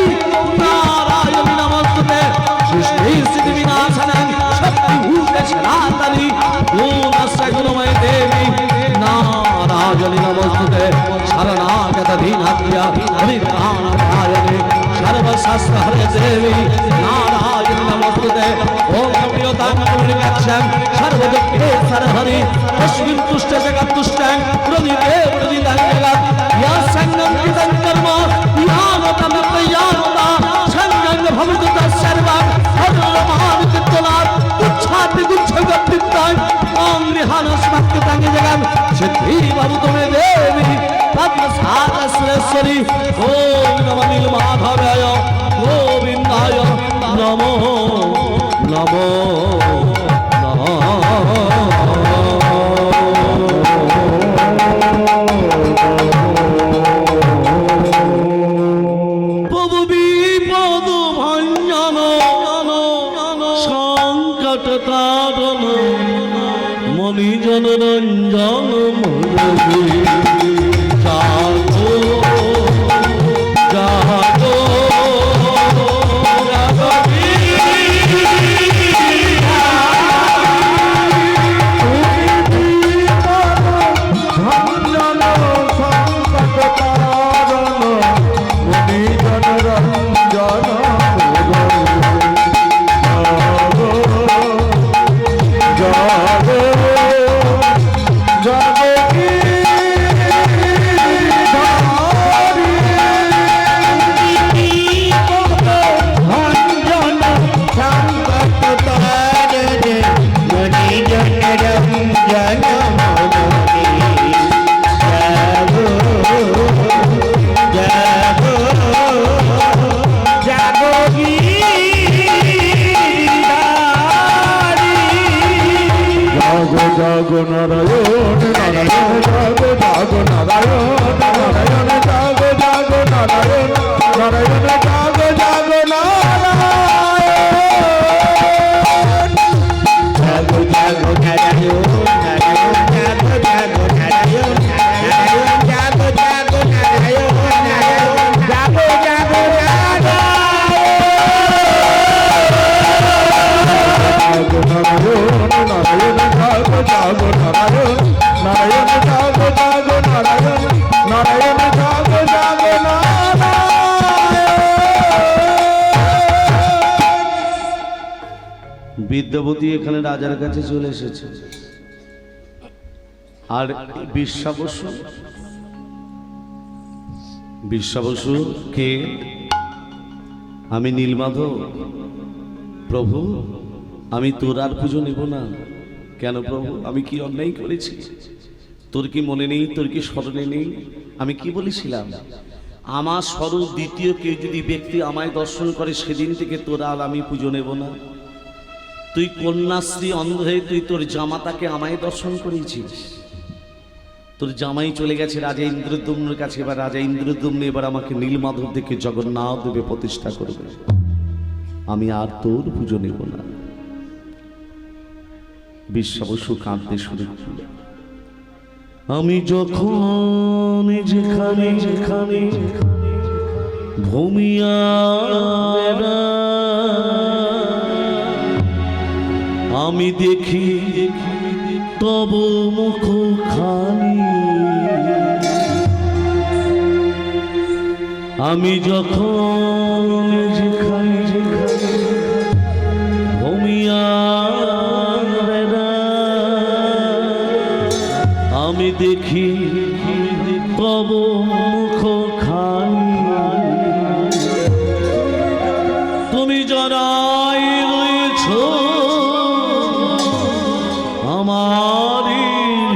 नारायण नमस्ते सृष्टि स्थिति विनाशनं शक्ति भूत सनातनी गुणस्य गुणमय देवी नारायण नमस्ते शरणागत दीनात्या हरिनारायणे सर्वशास्त्र हरे देवी नारायण नमस्ते ओम प्रियतांग गच्छं सर्वदुःखे सरहरि तस्मिन् तुष्ट जगत् तुष्टं प्रदिदेव प्रदिदं जगत् या संगं कृतं कर्म यानतं प्रयानता संगं भवतु तस्सर्वं हरमान चित्तनात् उच्छाति गुच्छगतित्तं ओम निहानस्मत्तं जगत् सिद्धि भवतु मे देवी पद्मसार सुरेश्वरी ओम नमः नीलमाधवाय गोविन्दाय नमो नमो প্রভু বিপদ ভঞ্জন সংকট তারণ মণিজন রঞ্জন মরবি জাগো জাগো ভঞ্জন সংকট তারণ মুনি জন রঞ্জন জাগো নারায়ণ নারায়ণ জাগো জাগো নারায়ণ নারায়ণ জাগো জাগো নারায়ণ নারায়ণ জাগো জাগো নারায়ণ জাগো জাগো নারায়ণ নারায়ণ জাগো জাগো নারায়ণ নারায়ণ জাগো জাগো নারায়ণ নারায়ণ জাগো জাগো নারায়ণ নারায়ণ জাগো জাগো নারায়ণ নারায়ণ জাগো জাগো নারায়ণ নারায়ণ জাগো জাগো নারায়ণ। বিদ্যাপতি এখানে রাজার কাছে চলে এসেছে, আর বিশ্বাবসু, বিশ্বাবসু কে? আমি নীলমাধব। প্রভু, আমি তোর আর পুজো নেব না। কেন প্রভু, আমি কি অন্যায় করেছি? তোর কি মনে নেই, তোর কি স্মরণে নেই আমি কি বলেছিলাম? আমার স্বরূপ দ্বিতীয় কেউ যদি ব্যক্তি আমায় দর্শন করে, সেদিন থেকে তোর আর আমি পুজো নেব না। তুই কন্যাশ্রী অন্ধ হয়ে তুই তোর জামাতাকে আমায় দর্শন করেছিস। তোর জামাই চলে গেছে রাজা ইন্দ্রদ্যুম্নের কাছে, এবার রাজা ইন্দ্রদ্যুম্ন এবার আমাকে নীলমাধব দেখে জগন্নাথ দেবে প্রতিষ্ঠা করবে। আমি আর তোর পুজো নেব না। বিশ্বাবসু কাঁদতে শুরু করল। আমি যখন যেখানে যেখানে ভূমিয়া আমি দেখি তব মুখ খানি, আমি যখন যেখানে যেখানে ভূমিয়া আমি দেখি তব মুখ খানি, তুমি জড়াই রয়েছ আমার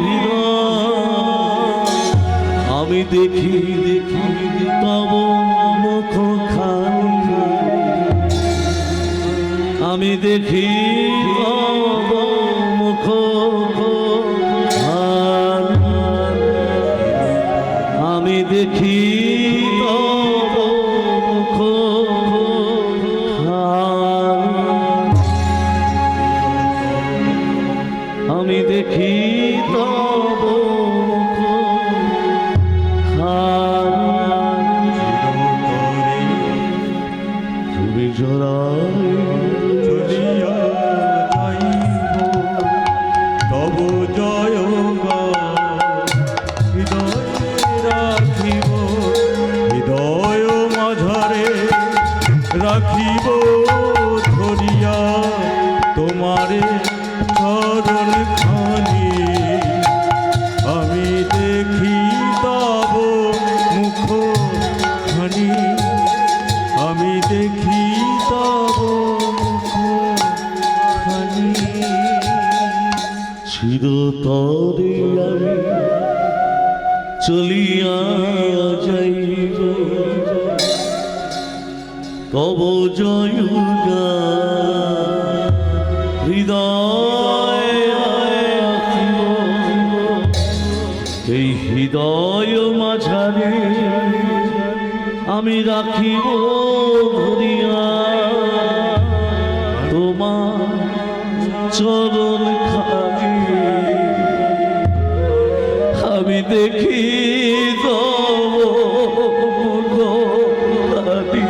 হৃদয়, আমি দেখি দেখি তব মুখ খানি, আমি দেখি তব মুখ আমি দেখি তব মুখ আমি দেখি তব মুখ তুমি জড়াই চলিয়া যাইব তব জয় হৃদয় রাখিব, হৃদয় মাঝারে রাখিব ধরিয়া তোমারে চরণ খানি, আমি দেখি তব মুখ খানি, আমি দেখি তব মুখ খানি। চিরতরে আমি চলিয়া যাইব তব জয় হৃদয় রাখিব, এই হৃদয় মাঝারে আমি রাখিব ধরিয়া তোমার চরণ খানি, আমি দেখি তব মুখ খানি,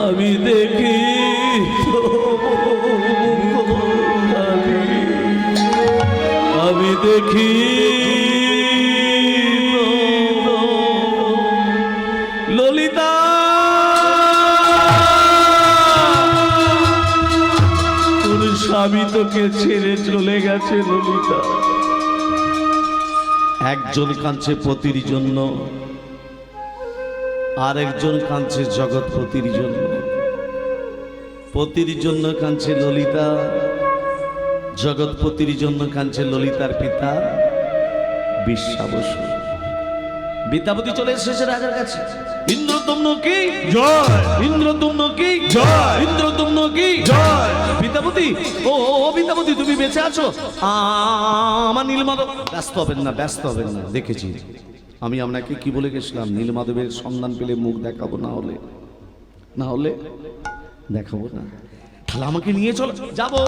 আমি দেখি তব মুখ খানি, আমি দেখি ললিতা। তোর স্বামী তোকে ছেড়ে চলে গেছে ললিতা। একজন কাঁদছে পতির জন্য, আর একজন কাঁদছে জগৎপতির জন্য। পতির জন্য কাঁদছে ললিতা, জগৎপতির জন্য কাঁদছে ললিতার পিতা বিশ্বাবসু। বিদ্যাপতি চলে এসেছে রাজার কাছে। ইন্দ্রদম্ন কি জয়, ইন্দ্রদম্ন কি জয়, ইন্দ্রদম্ন কি জয়। বিদ্যাপতি, ও বিদ্যাপতি ভক্তবতী তুমি বেঁচে আছো? আমার নীলমাধব। ব্যস্ত হবেন না, ব্যস্ত হবেন না, দেখেছি আমি আপনাকে কি বলে গেছিলাম, নীলমাধবের সন্ধান পেলে মুখ দেখাবো, না হলে দেখাবো না। তাহলে আমাকে নিয়ে চলো, যাবো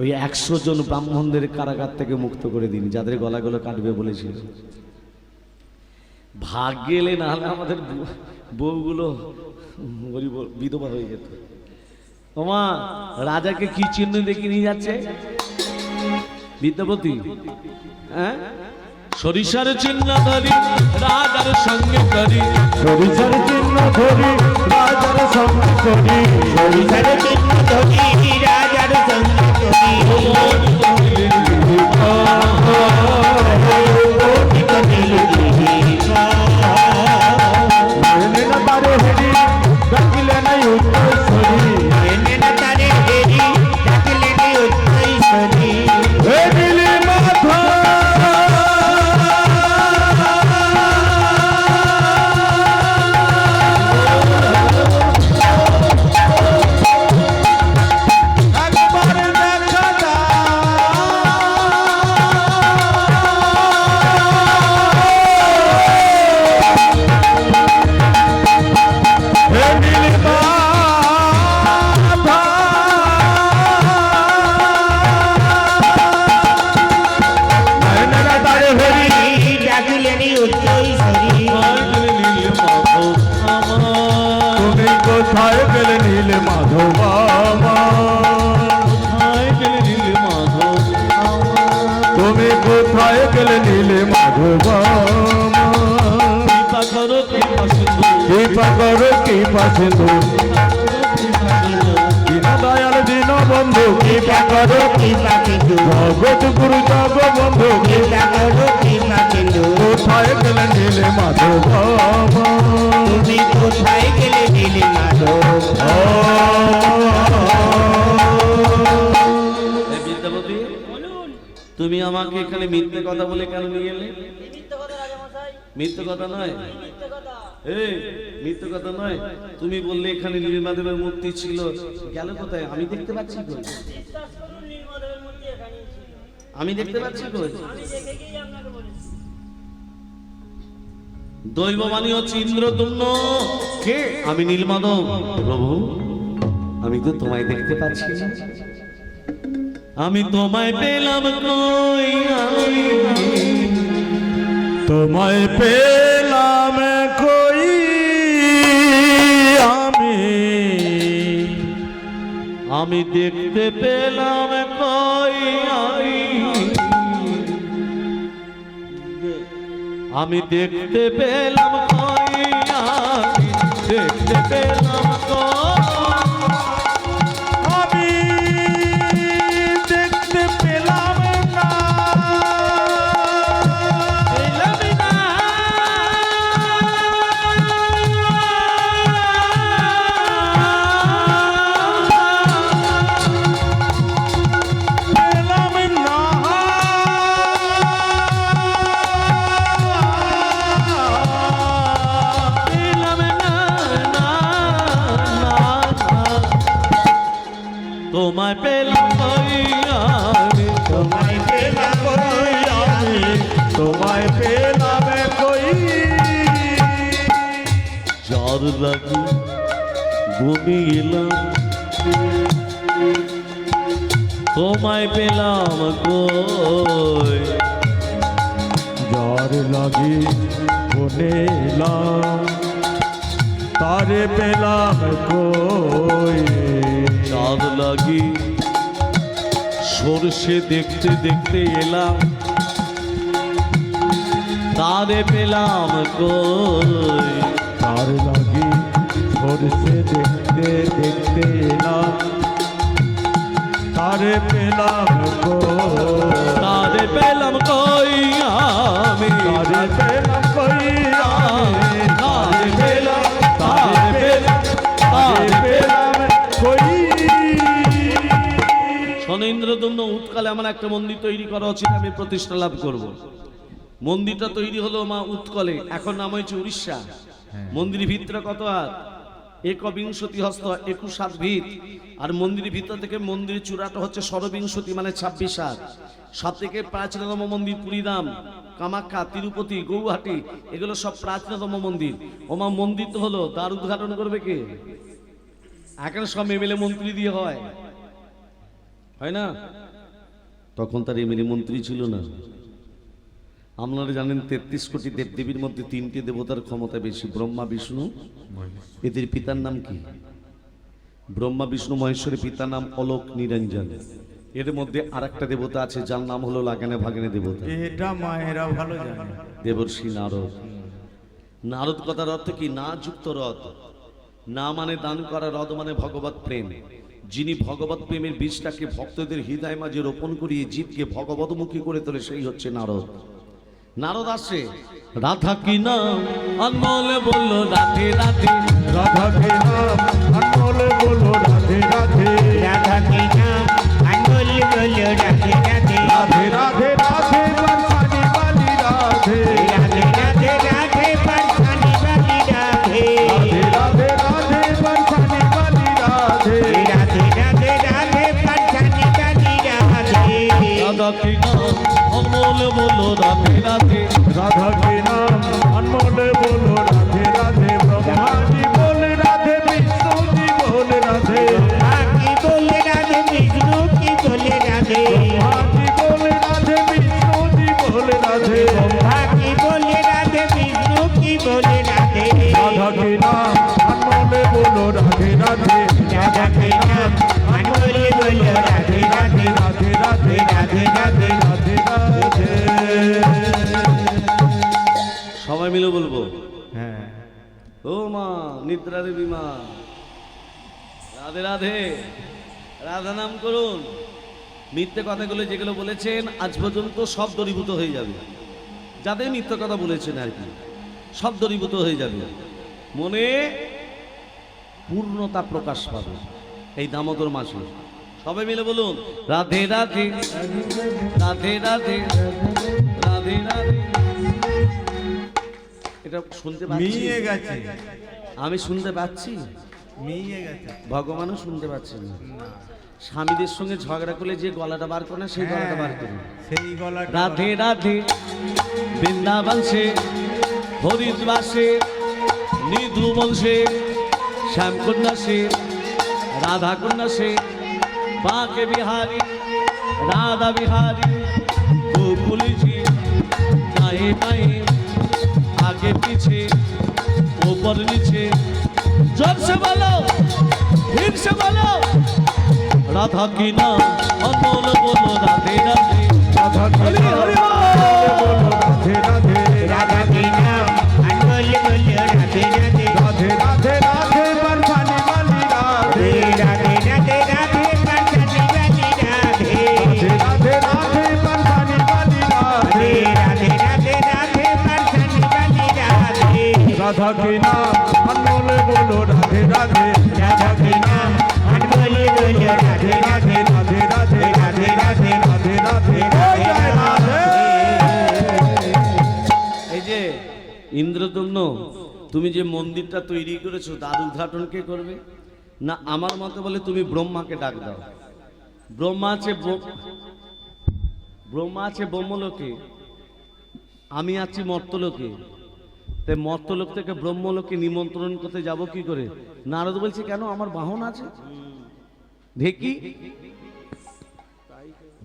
ওই 100 জন ব্রাহ্মণদের কারাগার থেকে মুক্ত করে দিন, যাদের গলাগুলো কাটবে বলেছিল। ভাগ গেলে, না হলে আমাদের বউগুলো বিধবা হয়ে যেত। ওমা, রাজাকে কি চিহ্ন দেখে নিয়ে যাচ্ছে বিদ্যাপতি? হ্যাঁ, সরিষার চিহ্ন ধরি রাজার সঙ্গে করি, সরিষার চিহ্ন ধরি রাজার সঙ্গে করি, সরিষার চিহ্ন ধরি রাজার সঙ্গে করি, মেনে না তারে হেরি ডাকিলে নাই উত্তরস্বরী, মেনে না তারে হেরি ডাকিলে নাই উত্তরস্বরী। হে নীলমাধব একবার দেখা দাও। হে নীলমাধব মেনে না তারে হেরি ডাকিলে নাই উত্তরস্বরী। তুমি কোথায় গেলে নীলমাধব তুমি কোথায় গেলে নীলমাধব কৃপা করো কৃপা সিন্ধু দীন দয়াল দীন বন্ধু কৃপা করো কৃপা কিন্তু জগৎ গুরু জগবন্ধু কৃপা করো কৃপা কিন্তু কোথায় গেলে নীলমাধব তুমি কোথায় গেলে নীলমাধব? বিদ্যাপতি, বলুন, তুমি আমাকে এখানে মিথ্যে কথা বলে কেন নিয়ে এলে? এই মিথ্যে কথা রাজামশাই, মিথ্যে কথা নয়, এই মিথ্যে কথা। এই মিথ্যে কথা নয়। তুমি বললে এখানে নীলমাধবের মূর্তি ছিল, গেল কোথায়? আমি দেখতে পাচ্ছি কই? বিশ্বাস করুন, নীলমাধবের মূর্তি এখানেই ছিল। আমি দেখতে পাচ্ছি কই? আমি দেখে গিয়ে আপনাকে বলেছি। দৈববাণী হচ্ছে ইন্দ্রদুম্ন। কে? আমি নীলমাধব। প্রভু, আমি তো তোমায় দেখতে পাচ্ছি না, আমি তোমায় পেলাম কই? তোমায় পেলাম কই আমি দেখতে পেলাম কই? আমি দেখতে পেলাম কই? আমি দেখতে পেলাম কই? আমি দেখতে পেলাম না পেলাম না। পেলাম না পেলাম না, না, না, না। তোমায় পেলাম কই? আমি তোমায় পেলাম কই আমি তোমায় পেলাম কই যার লাগি বনি এলাম, তোমায় পেলাম কই? যার লাগি বনেলাম তারে পেলাম কই যার লাগি সরষে দেখতে দেখতে এলাম, তারে পেলাম কই? তার লাগি সরষে দেখতে দেখতে এলাম তারে পেলাম কই তারে পেলাম কই? আমি তারে পেলাম কই আমি তারে পেলাম, তারে পেলাম, তারে পেলাম। কই শনেন্দ্রদম্ন উৎকালে আমার একটা মন্দির তৈরি করা উচিত, আমি প্রতিষ্ঠা লাভ করব। মন্দিরটা তৈরি হলো মা উৎকলে, এখন নাম হয়েছে উড়িষ্যা। মন্দির ভিতরে কত হাত? একবিংশতি হস্ত 21 হাত ভিত, আর মন্দিরের ভিতর থেকে মন্দিরের চূড়াটা হচ্ছে ষড়বিংশতি মানে 26 হাত। সব থেকে প্রাচীনতম মন্দির পুরীধাম, কামাখ্যা, তিরুপতি, গৌহাটি, এগুলো সব প্রাচীনতম মন্দির। ওমা মন্দির তো হলো, তার উদ্ঘাটন করবে কে? এখানে সব এমএলএ মন্ত্রী দিয়ে হয় না? তখন তার এমএলএ মন্ত্রী ছিল না। আপনারা জানেন 33 কোটি দেবদেবীর মধ্যে 3টি দেবতার ক্ষমতা বেশি, ব্রহ্মা, বিষ্ণু, এদের পিতার নাম কি? ব্রহ্মা, বিষ্ণু, মহেশ্বরের পিতার নাম অলোক নিরঞ্জন। এর মধ্যে আরেকটা দেবতা আছে যার নাম হলো লাগানে ভাগানে দেবতা, এটা মায়েরা ভালো জানে। দেবর্ষি নারদ। নারদ কথার অর্থ কি? না যুক্ত রথ। না মানে দান করা, রথ মানে ভগবত প্রেম। যিনি ভগবত প্রেমের বীজটাকে ভক্তদের হৃদয় মাঝে রোপণ করিয়ে জীবকে ভগবতমুখী করে তোলে, সেই হচ্ছে নারদ। নারদ আসে, রাধা কি নাম অনমোল বললো রাধে রাধে, রাধা কে নাম অনমোল বলো রাধে রাধে, রাধা কি নাম অনমোল বলো রাধে রাধে, রাধে রাধে রাধে বরসানে वाली রাধে, রাধে রাধে রাধে বরসানে वाली রাধে, রাধে রাধে রাধে বরসানে वाली রাধে, রাধে রাধে রাধে বরসানে वाली রাধে, রাধা কি নাম অনমোল বললো রাধে রাধে, রাধা কে নাম অনমোল বলো রাধে রাধে, ব্রহ্মা जी बोले राधे, विष्णु जी बोले राधे, কি বলে রাধে, বিষ্ণু কি বলে রাধে, ब्रह्मा जी बोले राधे, विष्णु जी बोले राधे, কি বলে রাধে, বিষ্ণু কি বলে রাধে, राधा के नाम अनमोल बोलो राधे राधे, রাধা কি নাম অনমোল বলো রাধে রাধে, राधे राधे রাধে রাধে राधे राधे। সবাই মিলে বলবো, হ্যাঁ ও মা নিদ্রা দেবী মা, রাধে রাধে, রাধা নাম করুন। মিথ্যে কথাগুলো যেগুলো বলেছেন আজ পর্যন্ত সব দূরীভূত হয়ে যাবে। যাদের মিথ্যে কথা বলেছেন আর কি, সব দূরীভূত হয়ে যাবে। মনে পূর্ণতা প্রকাশ পাবে এই দামোদর মাসে। সবাই মিলে বলুন, রাধে রাধে রাধে রাধে রাধে রাধে। এটা শুনতে পাচ্ছি, মিয়ে গেছে, আমি শুনতে পাচ্ছি, মিয়ে গেছে। ভগবানও শুনতে পাচ্ছেন না। স্বামীদের সঙ্গে ঝগড়া করলে যে গলাটা বার করে না, সেই গলাটা বার করুন। সেই গলাটা রাধে রাধে বৃন্দাবন সে, হরিদ্বার সে, নিধু বংশে, শ্যামকুন্ডা সে, রাধা কুন্ডা সে, बांके बिहारी, राधा बिहारी, गोकुल जी, दाएं बाएं, आगे पीछे, ऊपर नीचे, जोर से बोलो, फिर से बोलो, राधा की नाम अनमोल बोलो राधे राधे, राधा के हरि नाम हरि बोलो राधे राधे, राधा की नाम अनमोल बोलो राधे राधे, राधे राधे राधे बरसाने वाली राधे, राधे राधे राधे बरसाने वाली राधे, राधे राधे राधे बरसाने वाली राधे, राधे राधे राधे बरसाने वाली राधे, राधा के नाम अनमोल बोलो राधे राधे, राधा की नाम अनमोल बोलो राधे राधे, राधे राधे राधे राधे राधे राधे जय राधे। এই যে ইন্দ্রদম্ন, তুমি যে মন্দিরটা তৈরি করেছো তার উদ্ঘাটন কে করবে? না আমার মতে বলে তুমি ব্রহ্মাকে ডাক দাও। ব্রহ্মা আছে ব্রহ্মা আছে ব্রহ্মলোকে, আমি আছি মর্তলোকে। তাই মর্তলোক থেকে ব্রহ্মলোকে নিমন্ত্রণ করতে যাব কি করে? নারদ বলছে কেন, আমার বাহন আছে ঢেকি,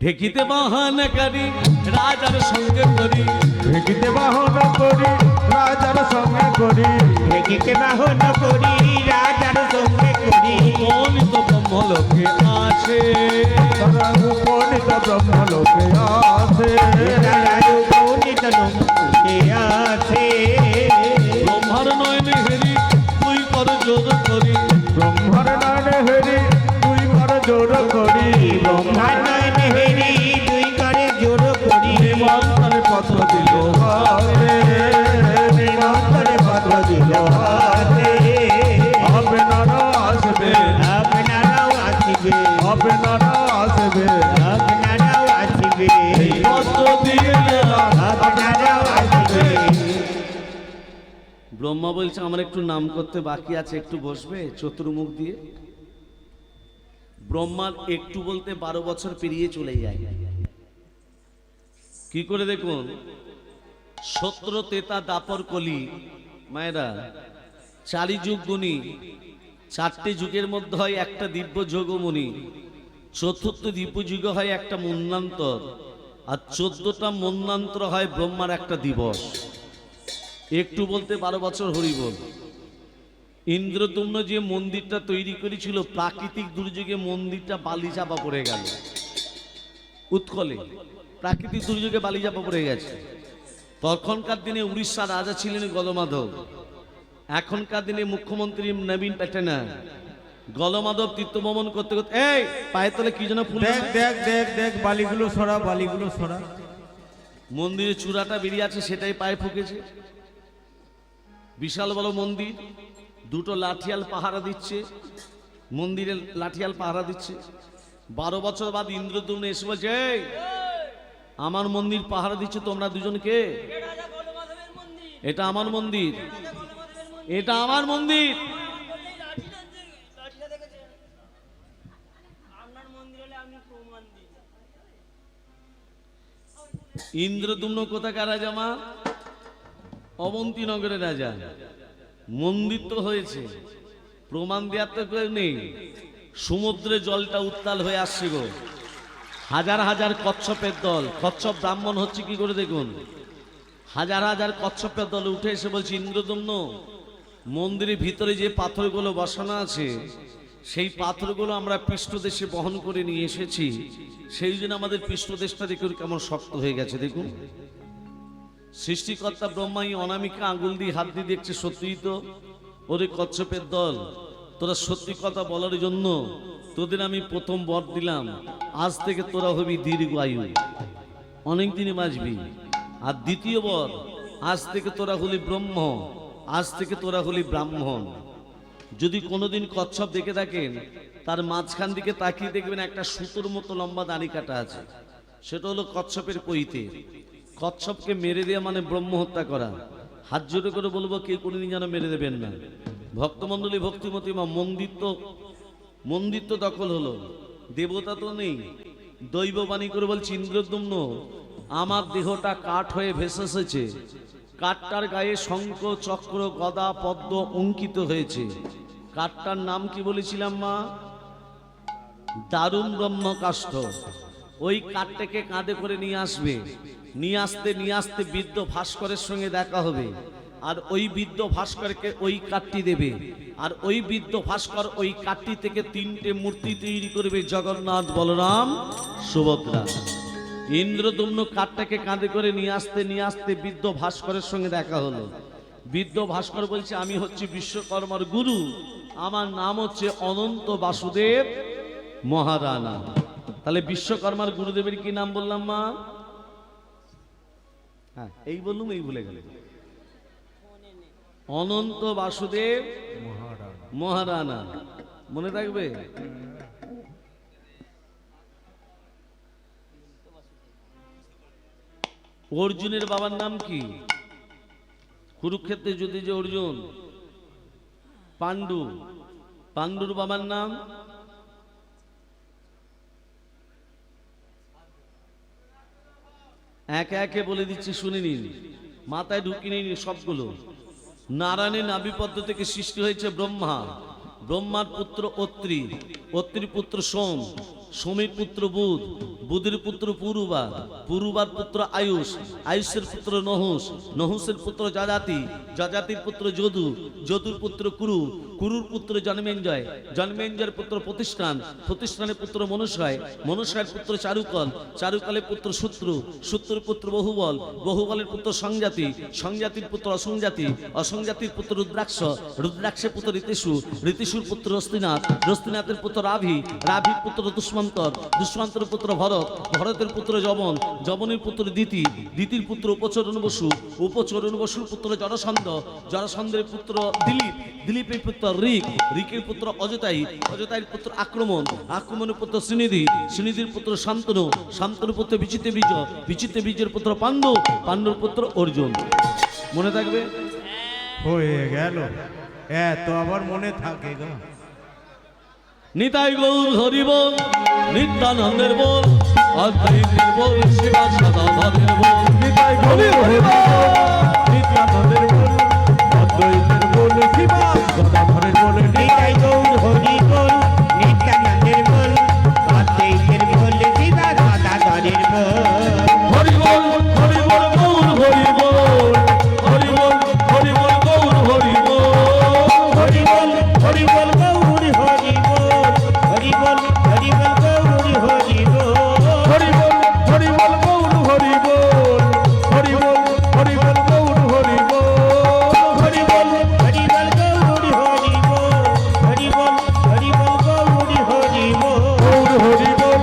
ঢেকিতে বাহন করি রাজার সঙ্গে করি, ঢেকিতে বাহন করি রাজার সঙ্গে করি, ঢেকিতে বাহন করি রাজার সঙ্গে করি, উপনীত ব্রহ্মলোকে আছে, তারা উপনীত ব্রহ্মলোকে আছে, রাজার উপনীত লোকে আছে, ব্রহ্মার নয়নে হেরি তুই কর যোগ করি, ব্রহ্মার নামে হেরি তুই কর জোর করি, ব্রহ্মার নয়নে হেরি দুই করে জোর করি, নিমন্ত্রণে পত্র দিল হাতে নিমন্ত্রণে পত্র দিল হাতে, আপনারা আসবে, আপনারাও আসিবে, আপনারা আসবে, আপনারাও আসিবে, পত্র দিয়ে গেলাম। আপনারাও আসিবে। ব্রহ্মা বলছে আমার একটু নাম করতে বাকি আছে, একটু বসবে চতুর্মুখ দিয়ে। ব্রহ্মার একটু বলতে 12 বছর পেরিয়ে চলে যায়। কি করে দেখুন, সত্র তেতা দাপর কলি মায়েরা, 4 যুগ গুণী, 4টে যুগের মধ্যে হয় একটা দিব্য যোগমণি, 4র্থ দিব্য যুগ হয় একটা মন্বন্তর, আর 14টা মন্বন্তর হয় ব্রহ্মার একটা দিবস। একটু বলতে 12 বছর হরিবল। ইন্দ্রদম্ন যে মন্দিরটা তৈরি করেছিল, প্রাকৃতিক দুর্যোগে মন্দিরটা বালি চাপা পড়ে গেল। উৎকলে প্রাকৃতিক দুর্যোগে বালি চাপা পড়ে গেছে। তখনকার দিনে উড়িষ্যার রাজা ছিলেন গলমাধব, এখনকার দিনে মুখ্যমন্ত্রী নবীন প্যাটেনার। গলমাধব তীর্থভ্রমণ করতে করতে, এই পায়ে তলে কি যেন ফুল, দেখ দেখ দেখ দেখ বালিগুলো সরা, বালিগুলো সরা। মন্দিরের চূড়াটা বেরিয়ে আছে, সেটাই পায়ে ফুকেছে। বিশাল বড় মন্দির, 2টো লাঠিয়াল পাহারা দিচ্ছে, মন্দিরের লাঠিয়াল পাহারা দিচ্ছে। 12 বছর বাদ ইন্দ্রদম্ন এসে বলছে, এই আমার মন্দির পাহারা দিচ্ছে তোমরা দুজনকে? এ রাজা গলমাধবের মন্দির, এটা আমার মন্দির, রাজা গলমাধবের মন্দির। এটা আমার মন্দির। আমার বললেই লাঠিটা দেখেছেন? আপনার মন্দির হলে আমি প্রমাণ দিই। ইন্দ্রদম্ন কোথাকার রাজা মা? অবন্তীনগরের রাজা। মন্দির তো হয়েছে, প্রমাণ দেওয়ার তো কেউ নেই। সমুদ্রে জলটা উত্তাল হয়ে আসছে গো, হাজার হাজার কচ্ছপের দল। কচ্ছপ ব্রাহ্মণ হচ্ছে কি করে দেখুন, হাজার হাজার কচ্ছপের দল উঠে এসে বলছে, ইন্দ্রদম্ন মন্দিরের ভিতরে যে পাথরগুলো বসানো আছে, সেই পাথরগুলো আমরা পৃষ্ঠদেশে বহন করে নিয়ে এসেছি, সেই জন্য আমাদের পৃষ্ঠদেশটা দেখুন কেমন শক্ত হয়ে গেছে। দেখুন সৃষ্টিকর্তা ব্রহ্মাই অনামিকা আঙুল দিয়ে হাত দিয়ে দেখছে, সত্যিই তো। ওরে কচ্ছপের দল, তোরা সত্যি কথা বলার জন্য তোদের আমি প্রথম বর দিলাম, আজ থেকে তোরা হবি দীর্ঘায়ু, অনেক দিনে বাঁচবি। আর দ্বিতীয় বর, আজ থেকে তোরা হলি ব্রহ্ম, আজ থেকে তোরা হলি ব্রাহ্মণ। যদি কোনোদিন কচ্ছপ দেখে থাকেন, তার মাঝখান দিকে তাকিয়ে দেখবেন একটা সুতোর মতো লম্বা দাড়ি কাটা আছে, সেটা হলো কচ্ছপের কইতে। কচ্ছপকে মেরে দেওয়া মানে ব্রহ্ম হত্যা করা। হাত জোরে করে বলবো, কে কোনোদিন যেন মেরে দেবেন না। ভক্তমণ্ডলী, ভক্তিমতী মা, মন্দির তো দখল হলো, দেবতা তো নেই। দৈববাণী করে বলছি, ইন্দ্রদম্ন আমার দেহটা কাঠ হয়ে ভেসে এসেছে, কাঠটার গায়ে শঙ্খ চক্র গদা পদ্ম অঙ্কিত হয়েছে। কাঠটার নাম কি বলেছিলাম মা? দারুণ ব্রহ্মকাষ্ঠ। ওই কাঠটাকে কাঁধে করে নিয়ে আসবে, নিয়ে আসতে বৃদ্ধ ভাস্করের সঙ্গে দেখা হবে, আর ওই বৃদ্ধ ভাস্করকে ওই কাঠটি দেবে, আর ওই বৃদ্ধ ভাস্কর ওই কাঠটি থেকে 3টে মূর্তি তৈরি করবে, জগন্নাথ, বলরাম, সুভদ্রা। ইন্দ্রদম্ন কাঠটাকে কাঁধে করে নিয়ে আসতে বৃদ্ধ ভাস্করের সঙ্গে দেখা হলো। বৃদ্ধ ভাস্কর বলছে, আমি হচ্ছি বিশ্বকর্মার গুরু, আমার নাম হচ্ছে অনন্ত বাসুদেব মহারানা। তাহলে বিশ্বকর্মার গুরুদেবের কি নাম বললাম মা? হ্যাঁ, এই বললুম, এই ভুলে গেলে। অনন্ত বাসুদেব মহারানা, মনে থাকবে? অর্জুনের বাবার নাম কি? কুরুক্ষেত্রে যুদ্ধে যে অর্জুন, পাণ্ডু, পাণ্ডুর বাবার নাম? একে একে বলে দিচ্ছি, শুনে নিন, মাথায় ঢুকিয়ে নিন সবগুলো। নারায়ণের নাভিপদ্ম থেকে সৃষ্টি হয়েছে ব্রহ্মা, ব্রহ্মার পুত্র অত্রি, অত্রির পুত্র সোম, সোমের পুত্র বুধ, বুধের পুত্র পুরুবা, পুরুবার পুত্র আয়ুষ, আয়ুষের পুত্র নহুষ, নহুষের পুত্র যজাতি, যজাতির পুত্র যদু, যদুর পুত্র কুরু, কুরুর পুত্র জন্মেঞ্জয়, জন্মেঞ্জয়ের পুত্র প্রতিষ্ঠান, প্রতিষ্ঠানের পুত্র মনুষ্যয়, মনুষ্যের পুত্র চারুকল, চারুকলের পুত্র শত্রু, শত্রুর পুত্র বহুবল, বহুবলের পুত্র সংজাতি, সংজাতির পুত্র অসংজাতি, অসংজাতির পুত্র রুদ্রাক্ষ, রুদ্রাক্ষের পুত্র ঋতেশু, ঋতেশুর পুত্র রস্তিনাথ, রস্তিনাথের পুত্র রাভি, রাভির পুত্র দুষ্মন্তর, দুষ্মন্তের পুত্র ভরত, ভরতের পুত্র যবন, যবনের পুত্র দিতি, দিতির পুত্র উপচরণ বসু, উপচরণ বসুর পুত্র জরাসন্ধ, জরাসন্ধের পুত্র দিলীপ, দিলীপের পুত্র ঋক, ঋকের পুত্র অজতাই, অজতাইয়ের পুত্র আক্রমণ, আক্রমণের পুত্র শ্রীনিধি, শ্রীনিধির পুত্র শান্তনু, শান্তনুর পুত্র বিচিত্র বীজ, বিচিত্র বীজের পুত্র পাণ্ডু, পাণ্ডুর পুত্র অর্জুন। মনে থাকবে? হয়ে গেল, এত আবার মনে থাকে গো। নিতাই গৌর হরি বল, নিত্যানন্দের বল, অদ্বৈতের বল, শিবা সদাধরের বল। নিতাই গৌর হরি বল, নিত্যানন্দের বল, অদ্বৈতের বল, শিবা সদাধরের বল। নিতাই গৌর হরি বল, নিত্যানন্দের বল, অদ্বৈতের বল, শিবা সদাধরের বল। হরি বল, হরি বল, গৌর হরি বল, হরি বল, হরি বল, গৌর হরি বল। হরি বল, হরি বল, গৌর হরি বল, হরি বল, হরি বল, গৌর হরি বল। হরি বল, হরি বল, গৌর হরি বল, হরি বল, হরি বল, গৌর হরি বল। হরি বল, হরি বল, গৌর হরি বল, হরি বল, হরি বল, গৌর হরি বল। গৌর হরি বল,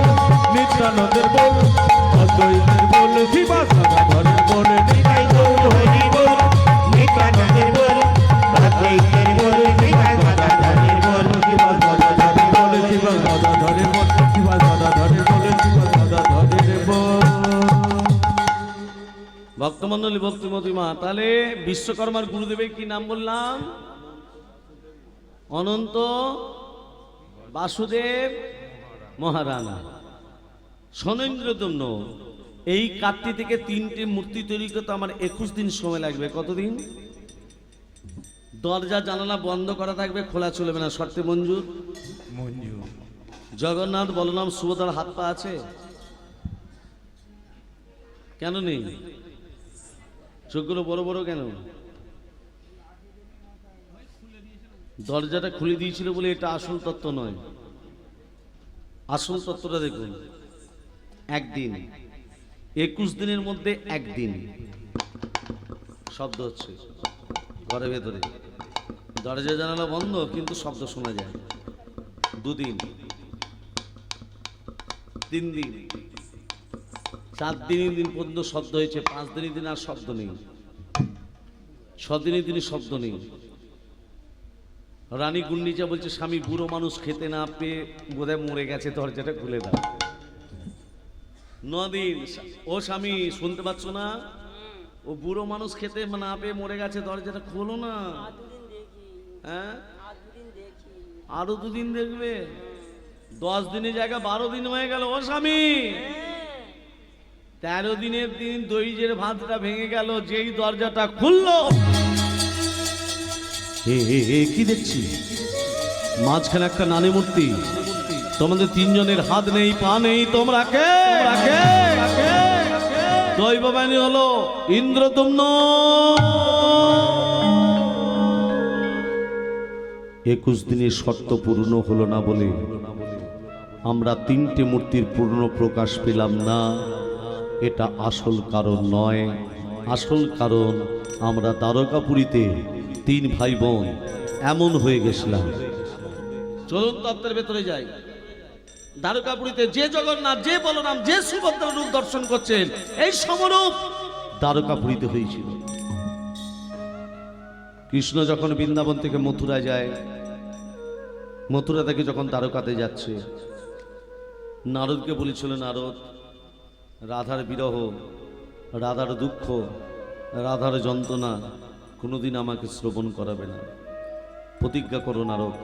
নিত্যানন্দের বল, অদ্বৈতের বল, শিবা সদাধরের বল। নিতাই গৌর হরি বল, নিত্যানন্দের বল, অদ্বৈতের বল, শিবা সদাধরের বল। শিবা সদাধরের বল, শিবা সদাধরের বল, শিবা সদাধরের বল, শিবা সদাধরের বল। ভক্তমন্ডলী, ভক্তিমতী মা, তাহলে বিশ্বকর্মার গুরুদেবের কি নাম বললাম? অনন্ত বাসুদেব মহারানা। সনেন্দ্রদম্ন। এই কাঠটি থেকে 3টে মূর্তি তৈরি করতে আমার 21 দিন সময় লাগবে। কতদিন? দরজা জানালা বন্ধ করা থাকবে, খোলা চলবে না, শর্তে মঞ্জুর? মঞ্জুর। জগন্নাথ, বলরাম, সুভদ্রার হাত পা আছে? কেন নেই? চোখগুলো বড় বড় কেন? দরজাটা খুলে দিয়েছিল বলে এটা আসল তত্ত্ব নয়। আসল তত্ত্বটা দেখুন। একদিন, 21 দিনের মধ্যে একদিন শব্দ হচ্ছে ঘরের ভেতরে, দরজা জানালা বন্ধ কিন্তু শব্দ শোনা যায়। 2 দিন, 3 দিন, 4 দিন পর্যন্ত শব্দ হয়েছে, 5 দিন আর শব্দ নেই, 6 দিনই শব্দ নেই। রানী গুন্ডিচা বলছে, স্বামী বুড়ো মানুষ খেতে না পেয়ে বোধহয় মরে গেছে, দরজাটা খুলে দাও। 9 দিন, ও স্বামী শুনতে পাচ্ছ না? ও বুড়ো মানুষ খেতে না পেয়ে মরে গেছে, দরজাটা খোলো না। আর দুদিন দেখি, হ্যাঁ, আর দুদিন দেখি। আরো 2 দিন দেখবে। 10 দিনের জায়গা 12 দিন হয়ে গেল। ও স্বামী, 13 দিনের দিন দইয়ের ভাতটা ভেঙে গেল, যেই দরজাটা খুললো, কি দেখছি? মাঝখানে একটা নানি মূর্তি। তোমাদের 3 জনের হাত নেই, পা নেই, তোমরা কে? দৈব বাহিনী হলো ইন্দ্রদম্ন। 21 দিনের শর্ত পূর্ণ হলো না বলে আমরা 3টে মূর্তির পূর্ণ প্রকাশ পেলাম না। এটা আসল কারণ নয়। আসল কারণ আমরা দ্বারকাপুরীতে 3 ভাই বোন এমন হয়ে গেছিলাম। চলুন তত্ত্বের ভেতরে যাই। দ্বারকাপুরীতে যে জগন্নাথ, যে বলরাম, যে সুভদ্রার রূপ দর্শন করছেন, এই সমরূপ দ্বারকাপুরীতে হয়েছিল। কৃষ্ণ যখন বৃন্দাবন থেকে মথুরা যায়, মথুরা থেকে যখন দ্বারকাতে যাচ্ছে, নারদকে বলেছিল, নারদ, রাধার বিরহ, রাধার দুঃখ, রাধার যন্ত্রণা কোনোদিন আমাকে শ্রবণ করাবে না, প্রতিজ্ঞা করো নারদ।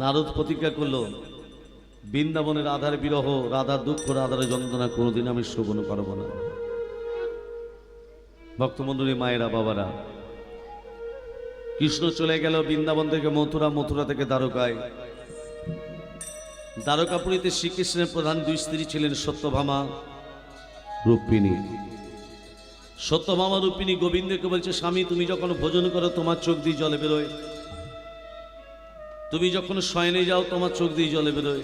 নারদ প্রতিজ্ঞা করলো, বৃন্দাবনে রাধার বিরহ, রাধার দুঃখ, রাধার যন্ত্রণা কোনোদিন আমি শ্রবণ করবো না। ভক্তমণ্ডলী, মায়েরা, বাবারা, কৃষ্ণ চলে গেল বৃন্দাবন থেকে মথুরা, মথুরা থেকে দ্বারকায়। দ্বারকাপুরীতে শ্রীকৃষ্ণের প্রধান 2 স্ত্রী ছিলেন, সত্যভামা, রুক্মিণী। সত্যভামা রুক্মিণী গোবিন্দকে বলছে, স্বামী তুমি যখন ভোজন করো তোমার চোখ দিয়ে জলে বেরোয়, তুমি যখন শয়নে যাও তোমার চোখ দিয়ে জলে বেরোয়।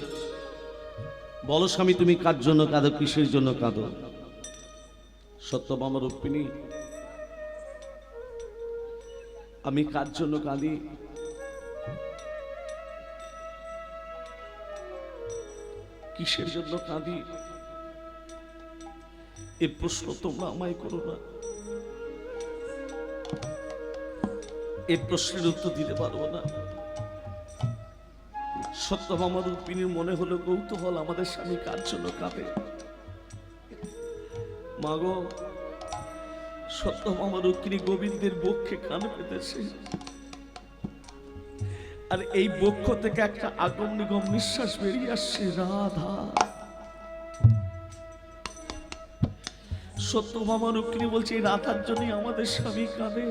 বলো স্বামী তুমি কার জন্য কাঁদো, কিসের জন্য কাঁদো? সত্যভামা রুক্মিণী, আমি কার জন্য কাঁদি? কিসের জন্য কাঁদি? এ প্রশ্ন তোমরা আমায় করো না। এ প্রশ্নের উত্তর দিতে পারবো না। সত্যভামা রুক্মিণীর মনে হলো কৌতূহল, আমাদের স্বামী কার জন্য কাঁদে। মাগো, সত্যভামা রুক্মিণী গোবিন্দের বক্ষে কান পেতেছে, আর এই বক্ষ থেকে একটা আগম নিগম নিঃশ্বাস বেরিয়ে আসছে, রাধা। সত্যভামা রুক্মিণী বলছে এই রাধার জন্যই আমাদের স্বামী কাঁদে।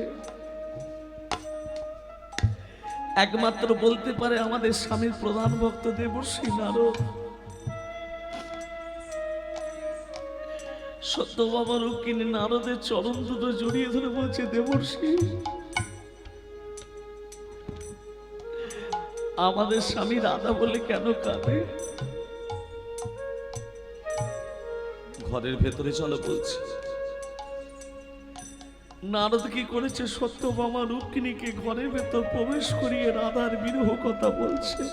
একমাত্র বলতে পারে আমাদের স্বামীর প্রধান ভক্ত দেবর্ষী নারদ। সত্যভামা রুক্মিণী নারদের চরণ দুটো জড়িয়ে ধরে বলছে, দেবর্ষী আমাদের স্বামী রাধা বলে কেন কাঁদে? ঘরের ভেতরে চলো বলছে। নারদ কি করেছে? সত্যভামা রুক্মিণীকে ঘরের ভেতর প্রবেশ করিয়ে রাধার বিরহ কথা বলছে।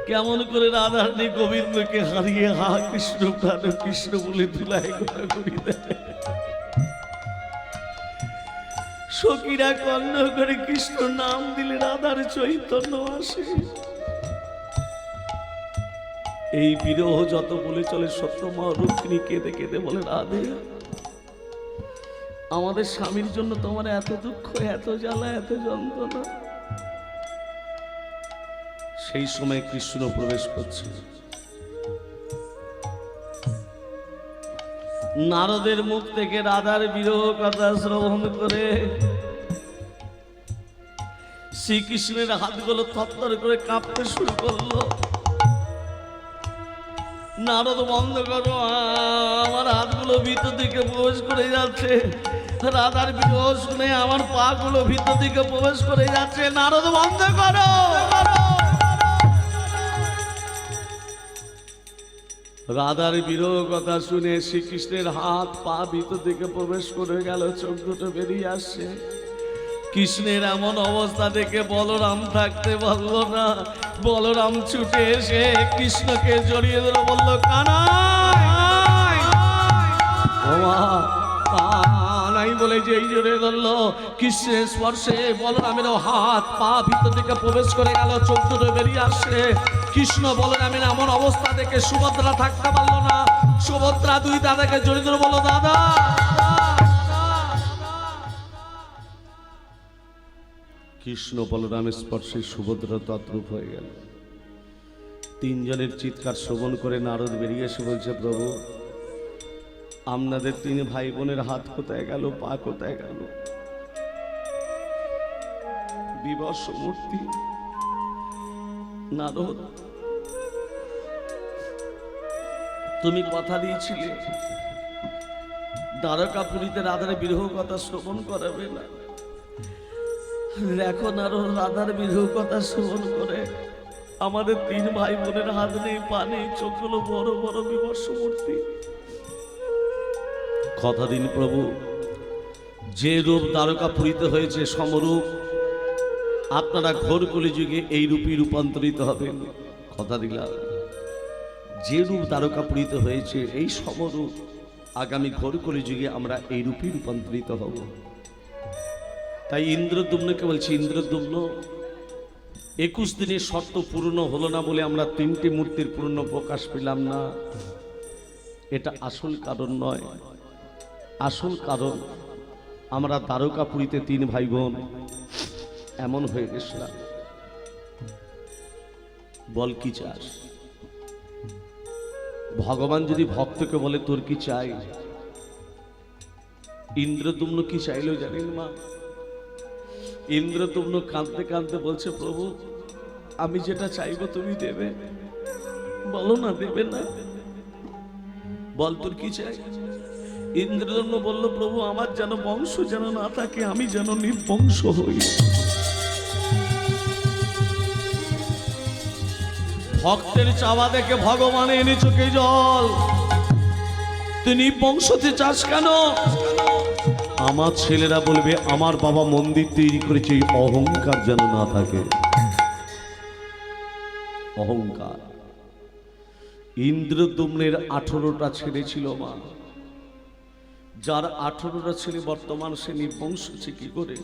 কেমন করে রাধার নে গোবিন্দকে হারিয়ে হা কৃষ্ণ প্রাণ কৃষ্ণ বলে ধুলায় ঘোরাঘুরি দেয়। সখীরা কর্ণ করে কৃষ্ণ নাম দিলে রাধার চৈতন্য আসে। এই বিরহ যত বলে চলে সত্যমা রুক্মিণী কেঁদে কেঁদে বলে, রাধে আমাদের স্বামীর জন্য তোমার এত দুঃখ, এত জ্বালা, এত যন্ত্রণা। সেই সময় কৃষ্ণ প্রবেশ করছে। নারদের মুখ থেকে রাধার বিরহ কথা শ্রবণ করে শ্রীকৃষ্ণের হাতগুলো থরথর করে কাঁপতে শুরু করলো। নারদ, বন্ধ করো, আমার হাতগুলো ভিতর দিকে প্রবেশ করে যাচ্ছে। রাধার বিরহ শুনে আমার পা গুলো ভিতর দিকে প্রবেশ করে যাচ্ছে। নারদ, বন্ধ করো। রাধার বিরহ কথা শুনে শ্রীকৃষ্ণের হাত পা ভিতর দিকে প্রবেশ করে গেল, চোখ দুটো বেরিয়ে আসছে। কৃষ্ণের এমন অবস্থা দেখে বলরাম থাকতে পারল না। বলরাম ছুটে এসে কৃষ্ণকে জড়িয়ে ধরে বলল, কানাই। কানাই বলে যেই জড়িয়ে ধরলো, কৃষ্ণের স্পর্শে বলরামের হাত পা ভিতর দিকে প্রবেশ করে গেল, চোখ দুটো বেরিয়ে আসছে। কৃষ্ণ বলরামের এমন অবস্থা দেখে সুভদ্রা থাকতে পারল না। সুভদ্রা দুই দাদাকে জড়িয়ে ধরে বলল, দাদা। কৃষ্ণ বলরামের স্পর্শে সুভদ্রা তদ্রূপ হয়ে গেল। তিনজনের চিৎকার শ্রবণ করে নারদ বেরিয়ে এসে বলছে, প্রভু আপনাদের তিন ভাই বোনের হাত কোথায় গেল, পা কোথায় গেল? বিবর্ষ মূর্তি। নারদ, তুমি কথা দিয়েছিলে দ্বারকাপুরীতে রাধার বিরহ কথা শ্রবণ করাবে না। দেখো নারদ, রাধার বিরহ কথা শ্রবণ করে আমাদের তিন ভাই বোনের হাত নেই, পা নেই, চোখগুলো বড় বড় বিবর্ষ মূর্তি। কথা দিন প্রভু, যে রূপ দ্বারকাপুরীতে হয়েছে সমরূপ আপনারা ঘোর কলিযুগে এই রূপই রূপান্তরিত হবেন। কথা দিলাম, যে রূপ দ্বারকাপুরীতে হয়েছে এই সমরূপ আগামী ঘোর কলিযুগে আমরা এই রূপই রূপান্তরিত হব। তাই ইন্দ্রদ্যুম্নকে বলছি, ইন্দ্রদ্যুম্ন 21 দিনের শর্ত পূর্ণ হলো না বলে আমরা তিনটি মূর্তির পূর্ণ প্রকাশ পেলাম না। এটা আসল কারণ নয়। আসল কারণ আমরা দ্বারকাপুরীতে তিন ভাই বোন এমন হয়ে গেছিলাম। বল কি চাস? ভগবান যদি ভক্তকে বলে তোর কি চাই, ইন্দ্রদ্যুম্ন কি চাইলো জানেন মা? ইন্দ্রদ্যুম্ন কাঁদতে কাঁদতে বলছে, প্রভু আমি যেটা চাইবো তুমি দেবে। বলো না, দেবে না? বল তোর কি চাই? ইন্দ্রদ্যুম্ন বলল, প্রভু আমার যেন বংশ যেন না থাকে, আমি যেন নির্বংশ হই। ভক্তের চাওয়া দেখে ভগবান এনে চোখে জল। তিনি বংশতে চাস কেন? আমার ছেলেরা বলবে আমার বাবা মন্দির তৈরি করেছে, এই অহংকার যেন না থাকে। অহংকার। ইন্দ্রদ্যুম্নের 18টা ছেলে ছিল মা। যার 18টা ছেলে বর্তমান সে নির্বংশ কি করে?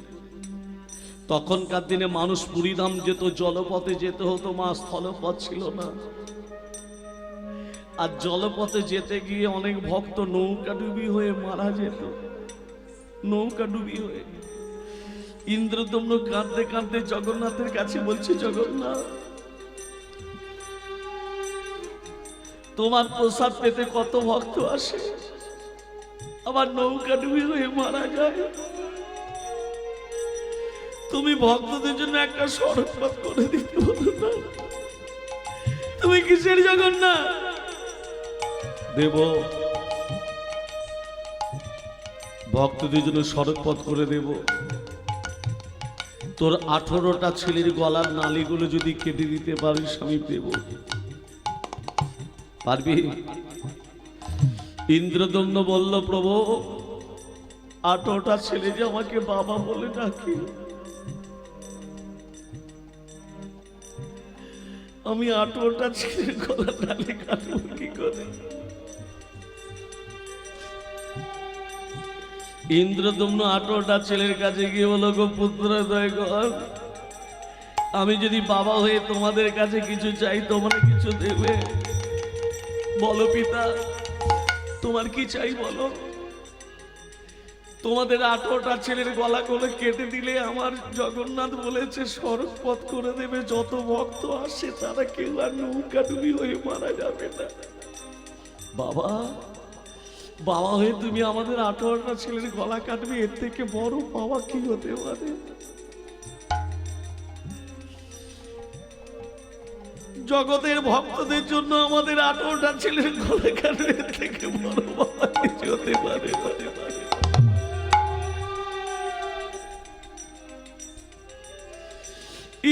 তখনকার দিনে মানুষ পুরীধাম যেত, জলপথে যেতে হতো মা, স্থলপথ ছিল না। আর জলপথে যেতে গিয়ে অনেক ভক্ত নৌকা ডুবি হয়ে মারা যেত, নৌকা ডুবি হয়ে। ইন্দ্রদম্ন কাঁদতে কাঁদতে জগন্নাথের কাছে বলছে, জগন্নাথ তোমার প্রসাদ পেতে কত ভক্ত আসে, আবার নৌকা ডুবি হয়ে মারা যায়, তুমি ভক্তদের জন্য একটা সড়ক পথ করে দিতে পারো না? তুমি কিসের জগন্নাথ? দেব, ভক্তদের জন্য সড়ক পথ করে দেব। তোর 18টা ছেলের গলার নালীগুলো যদি কেটে দিতে পারিস আমি দেব। পারবি? ইন্দ্রদম্ন বলল, প্রভু 18টা ছেলে যে আমাকে বাবা বলে ডাকে, আমি 18টা ছেলের গলার নালী কাটবো কি করে? ইন্দ্রদম্ন 18টা ছেলের কাছে গিয়ে বলো, গো পুত্র দয়গণ, আমি যদি বাবা হয়ে তোমাদের কাছে কিছু চাই তোমরা কিছু দেবে? বলো পিতা, তোমার কি চাই বলো? তোমাদের 18টা ছেলের গলাগুলো কেটে দিলে আমার জগন্নাথ বলেছে সড়ক পথ করে দেবে, যত ভক্ত আসে তারা কেউ আর নৌকা ডুবি হয়ে মারা যাবে না। বাবা, বাবা হয়ে তুমি আমাদের 18টা ছেলের গলা কাটবে, এর থেকে বড় পাওয়া কি হতে পারে? জগতের ভক্তদের জন্য আমাদের 18টা ছেলের গলা কাটবে, এর থেকে বড় পাওয়া কিছু হতে পারে?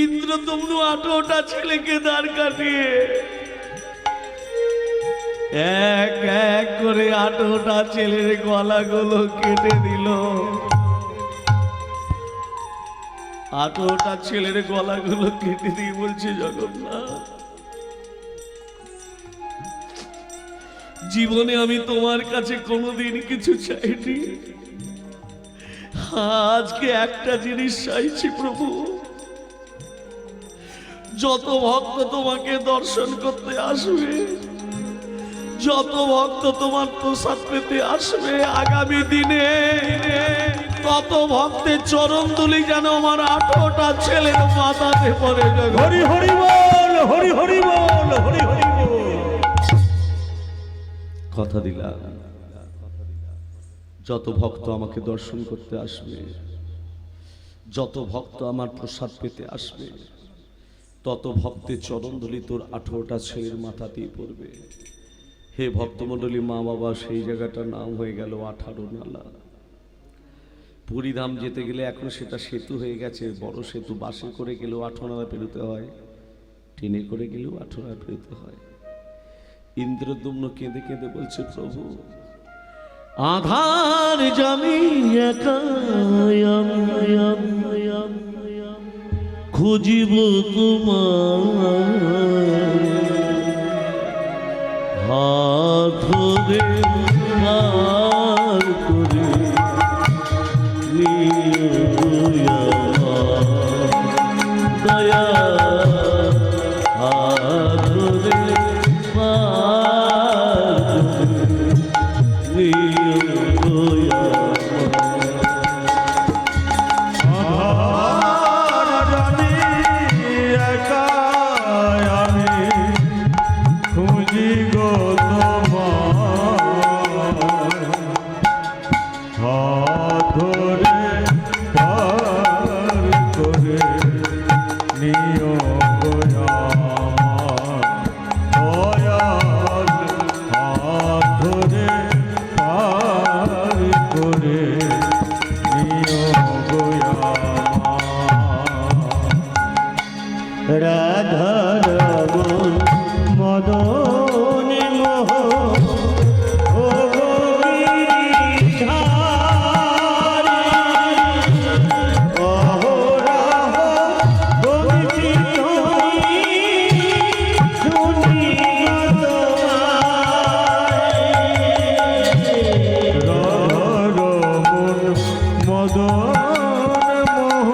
ইন্দ্রদম্ন 18টা ছেলেকে দাঁড় কাটিয়ে এক এক করে 18টা ছেলের গলাগুলো কেটে দিল। 18টা ছেলের গলাগুলো কেটে দিয়ে বলছে, জগন্নাথ জীবনে আমি তোমার কাছে কোনোদিন কিছু চাইনি, আজকে একটা জিনিস চাইছি প্রভু, যত ভক্ত তোমাকে দর্শন করতে আসবে, যত ভক্ত তোমার প্রসাদ পেতে আসবে আগামী দিনে, তত ভক্তের চরণ ধুলি যেন আমার 18টা ছেলের মাথাতে পড়ে। হরি হরি বল, হরি হরি বল, হরি হরি বল। কথা দিলাম, যত ভক্ত আমাকে দর্শন করতে আসবে, যত ভক্ত আমার প্রসাদ পেতে আসবে, তত ভক্তের চরণ ধুলি তোর 18টা ছেলের মাথাতেই পড়বে। হে ভক্তমণ্ডলী, মা বাবা, সেই জায়গাটার নাম হয়ে গেল 18 নালা। পুরীধাম যেতে গেলে এখন সেটা সেতু হয়ে গেছে, বড় সেতু। বাসে করে গেলেও 18 নালা পেরোতে হয়, ট্রেনে করে গেলেও 18 নালা পেরোতে হয়। ইন্দ্রদম্ন কেঁদে কেঁদে বলছে, প্রভু আধার জানি একা খুঁজিব তোমার, হাত ধরে পার করে নিয়ে দয়া, হাত ধরে পার করে নিয়ে রাধা রমন মদন মোহ ও মদন মোহ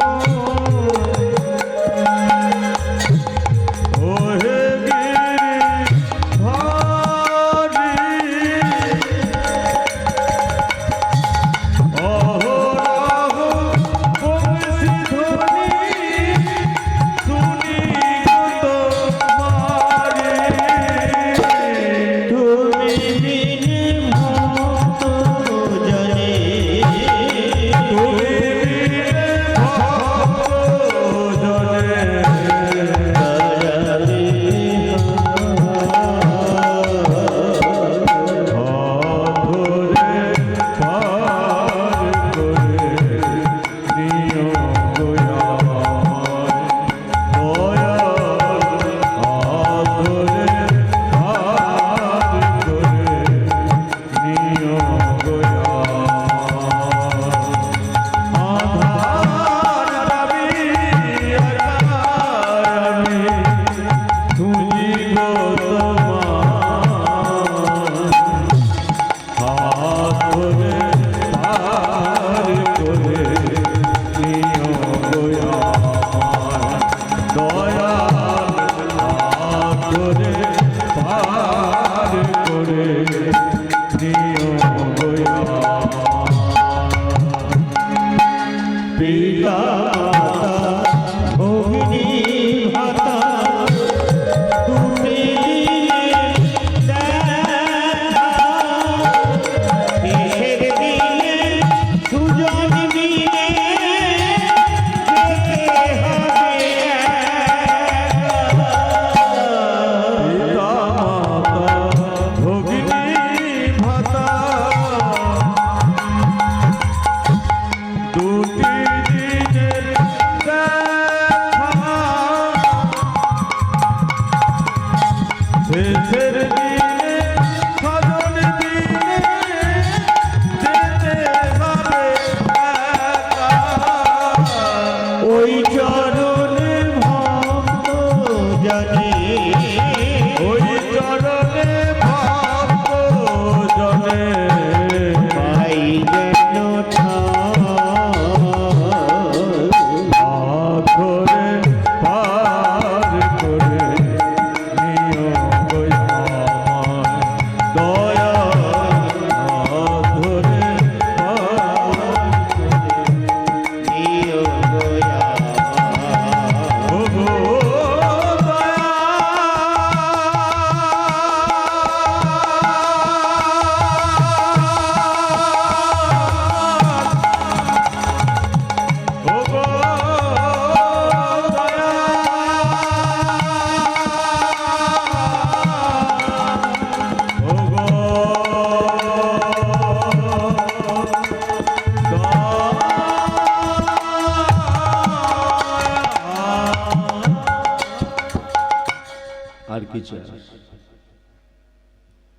আর কি চাস?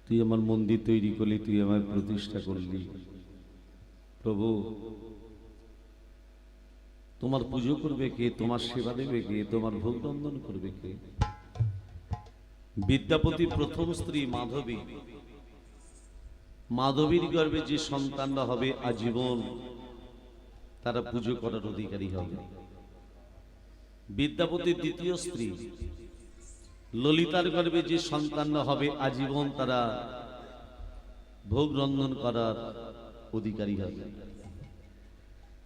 তুই আমার মন্দির তৈরি করলি, তুই আমার প্রতিষ্ঠা করলি। প্রভু, তোমার পুজো করবে কে? তোমার সেবা দেবে কে? তোমার ভোগ রন্ধন করবে কে? বিদ্যাপতি প্রথম স্ত্রী মাধবী, মাধবীর গর্ভে যে সন্তানরা হবে আজীবন তারা পুজো করার অধিকারী হবে। বিদ্যাপতির দ্বিতীয় স্ত্রী ললিতার গর্ভে যে সন্তানরা হবে আজীবন তারা ভোগ রন্ধন করার অধিকারী হবে।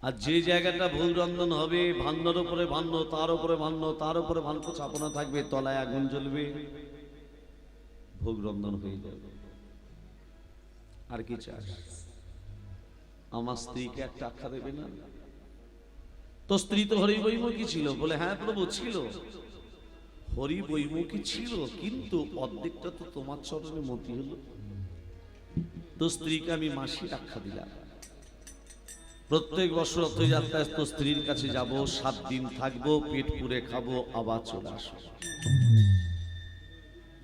আর যে জায়গাটা ভোগ রন্ধন হবে, ভান্নর উপরে ভান্ন, তার উপরে ভান্ন, তার উপরে ভান্ন চাপনা থাকবে, তলায় আগুন জ্বলবে, ভোগ রন্ধন হয়ে যাবে। আর কি চাস? আমার স্ত্রীকে একটা আখ্যা দেবে না? তো স্ত্রী তো হরি বৈমুখী ছিল। বলে হ্যাঁ প্রভু ছিল, হরি বৈমুখী ছিল, কিন্তু অর্ধেকটা তো তোমার চরণে মতি হলো। তো স্ত্রীকে আমি মাসির আখ্যা দিলাম। প্রত্যেক বছর রথযাত্রায় তো স্ত্রীর কাছে যাব, 7 দিন থাকবো, পেট পুরে খাবো, আবার চলে আসবো।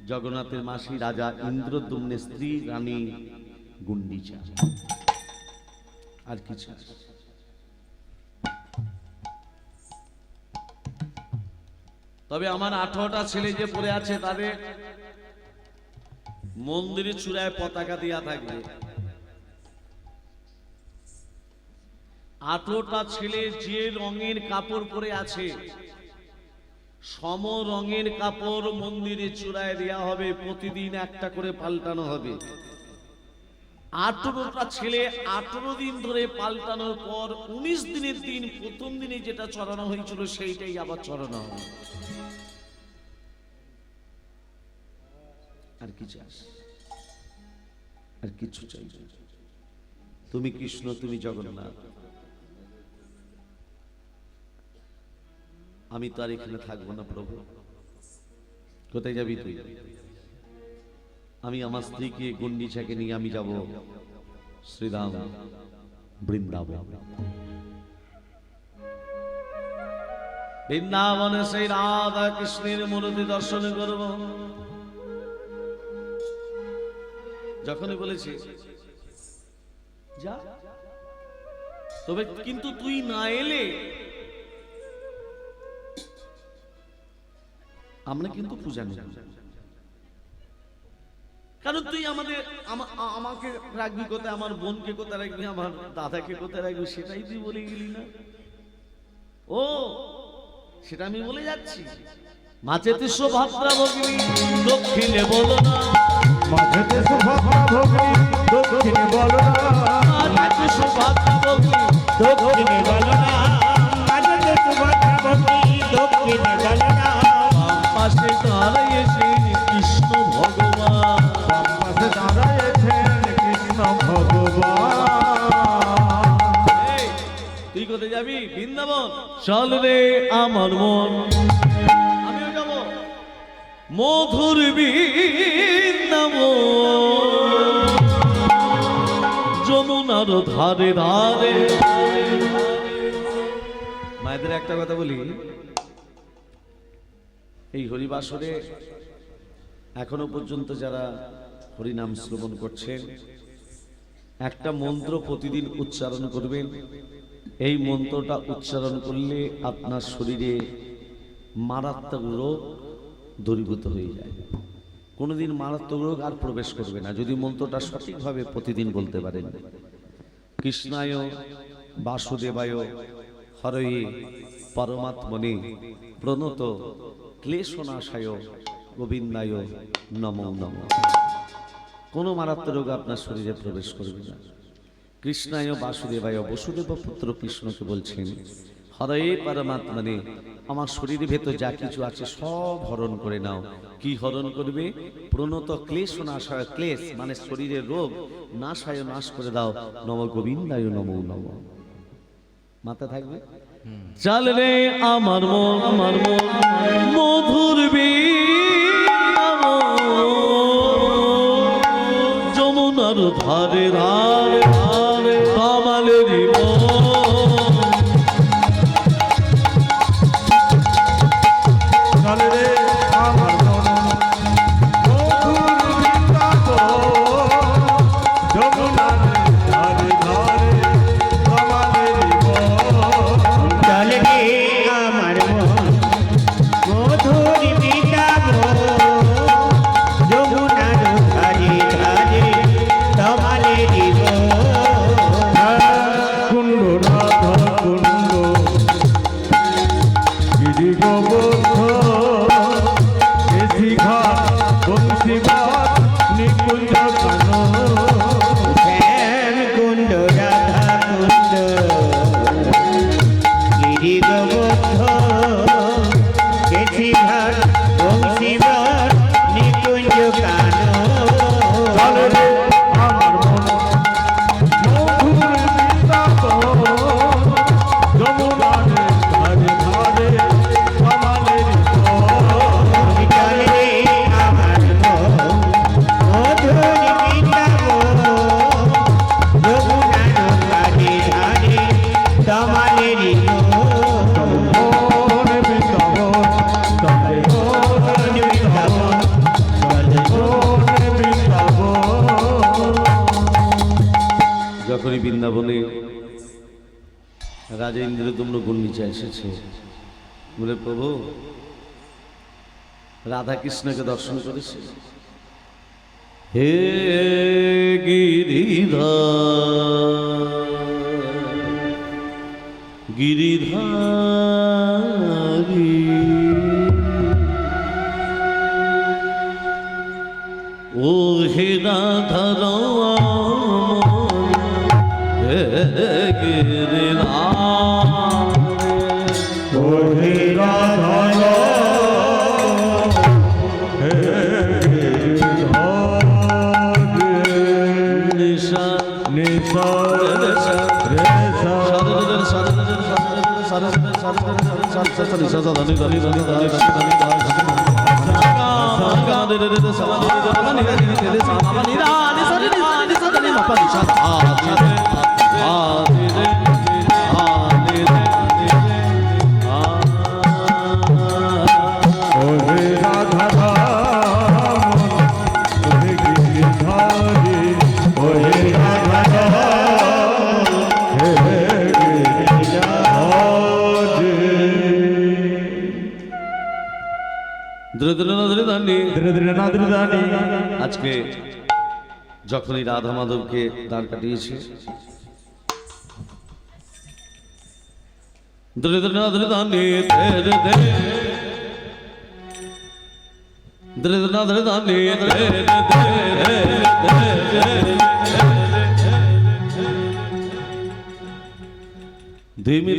জগন্নাথের মাসি রাজা ইন্দ্রদ্যুম্নের স্ত্রী রানী গুন্ডিচা। আর কিছু? তবে আমার 18টা ছেলে যে পড়ে আছে তাদের মন্দিরের চূড়ায় পতাকা দেয়া থাকবে। 18টা ছেলে যে রঙের কাপড় পরে আছে, সম রঙের কাপড় মন্দিরের চূড়ায় দেয়া হবে, প্রতিদিন একটা করে পাল্টানো হবে। 18টা ছেলে 18 দিন ধরে পাল্টানোর পর 19 দিনের দিন প্রথম দিনে যেটা চড়ানো হয়েছিল সেইটাই আবার চড়ানো হবে। আর কি চাস? আর কিছু চাই? তুমি কৃষ্ণ, তুমি জগন্নাথ। আমি তো আর এখানে থাকবো না প্রভু। কোথায় যাবি তুই? আমি আমার স্ত্রীকে গুন্ডিচাকে নিয়ে আমি যাব শ্রীরাম বৃন্দাবন। বৃন্দাবনে সেই রাধা কৃষ্ণের মূর্তি দর্শন করব। যখনই বলেছি যা, তবে কিন্তু তুই না এলে আমরা কিন্তু পূজা নেব। কারণ তুই আমাকে রাখবি কোথায়, আমার বোনকে কোথায় রাখবি, আমার দাদাকে কোথায় রাখবি, সেটাই তুই বলে গেলি না। ও সেটা আমি বলে যাচ্ছি। মাঝেতে সুভদ্রা ভগিনী দক্ষিণে বলো না, মাঝেতে সুভদ্রা ভগিনী দক্ষিণে বলো না, মাঝেতে সুভদ্রা ভগিনী দক্ষিণে বলো না, মাঝেতে সুভদ্রা ভগিনী দক্ষিণে বলো না। পাশে দাঁড়িয়েছেন কৃষ্ণ ভগবান, পাশে দাঁড়াইছেন কৃষ্ণ ভগবান। তুই কোথায় যাবি? বৃন্দাবন। চল রে আমার মন, আমিও যাব মধুর বৃন্দাবন, যমুনার ধারে ধারে। মায়েদের একটা কথা বলি, এই হরিবাসরে এখনো পর্যন্ত যারা হরিনাম শ্রবণ করছেন, একটা মন্ত্র প্রতিদিন উচ্চারণ করবেন। এই মন্ত্রটা উচ্চারণ করলে আপনার শরীরে মারাত্মক রোগ দূরীভূত হয়ে যায়। কোনোদিন মারাত্মক রোগ আর প্রবেশ করবে না যদি মন্ত্রটা সঠিকভাবে প্রতিদিন বলতে পারেন। কৃষ্ণায় বাসুদেবায় হরয়ে পরমাত্মনে প্রণত ক্লেশনাশায় গোবিন্দায় নমো নমঃ। কোনো মারাত্মক রোগ আপনার শরীরে প্রবেশ করবে না। কৃষ্ণায় বাসুদেবায়, বসুদেব পুত্র কৃষ্ণকে বলছেন হরয়ে পরমাত্মনে, আমার শরীরের ভেতর যা কিছু আছে সব হরণ করে নাও। কি হরণ করবে? প্রণত ক্লেশনাশায়, ক্লেশ মানে শরীরের রোগ, নাশায় নাশ করে দাও। নম গোবিন্দায় নমো নমঃ। মাথা থাকবে। চল রে আমার মন, আমার মন মধুর যমুনার ধারে ধারে ধারে কামালের চল রে আমার মন গিরি গোবর্ধ কেশি ঘাট বংশীবাদ নিকুঞ্জ কানন শ্যাম কুণ্ড রাধা কুণ্ড গিরি গোবর্ধ কেশি ঘাট বংশীবাদ নিকুঞ্জ কানন চলে রে আমার মন মধুর বৃন্দাবন যমুনার ধারে ধারে কামালের চলে রে আমার মন মধুর বৃন্দাবন যমুনার ধারে ধারে কামালের মন বৃন্দাবন চলে মন বৃন্দাবন চলে মন বৃন্দাবন। যখনই বৃন্দাবনে রাজা ইন্দ্রদম্ন গুন্ডিচা এসেছে, বলে প্রভু রাধা কৃষ্ণকে দর্শন করেছে। হে গিরিধারী ও হে রাধার ওহে রাধা হে নিশা নিশা রেশা ওহে রাধা রাম ওহে গিরিধারী ওহে রাধা রাম হে গিরিধারী ধীরে ধীরে নাদৃদানি আজকে যখনই রাধা মাধবকে দাঁড় কাটিয়েছে, ধিমি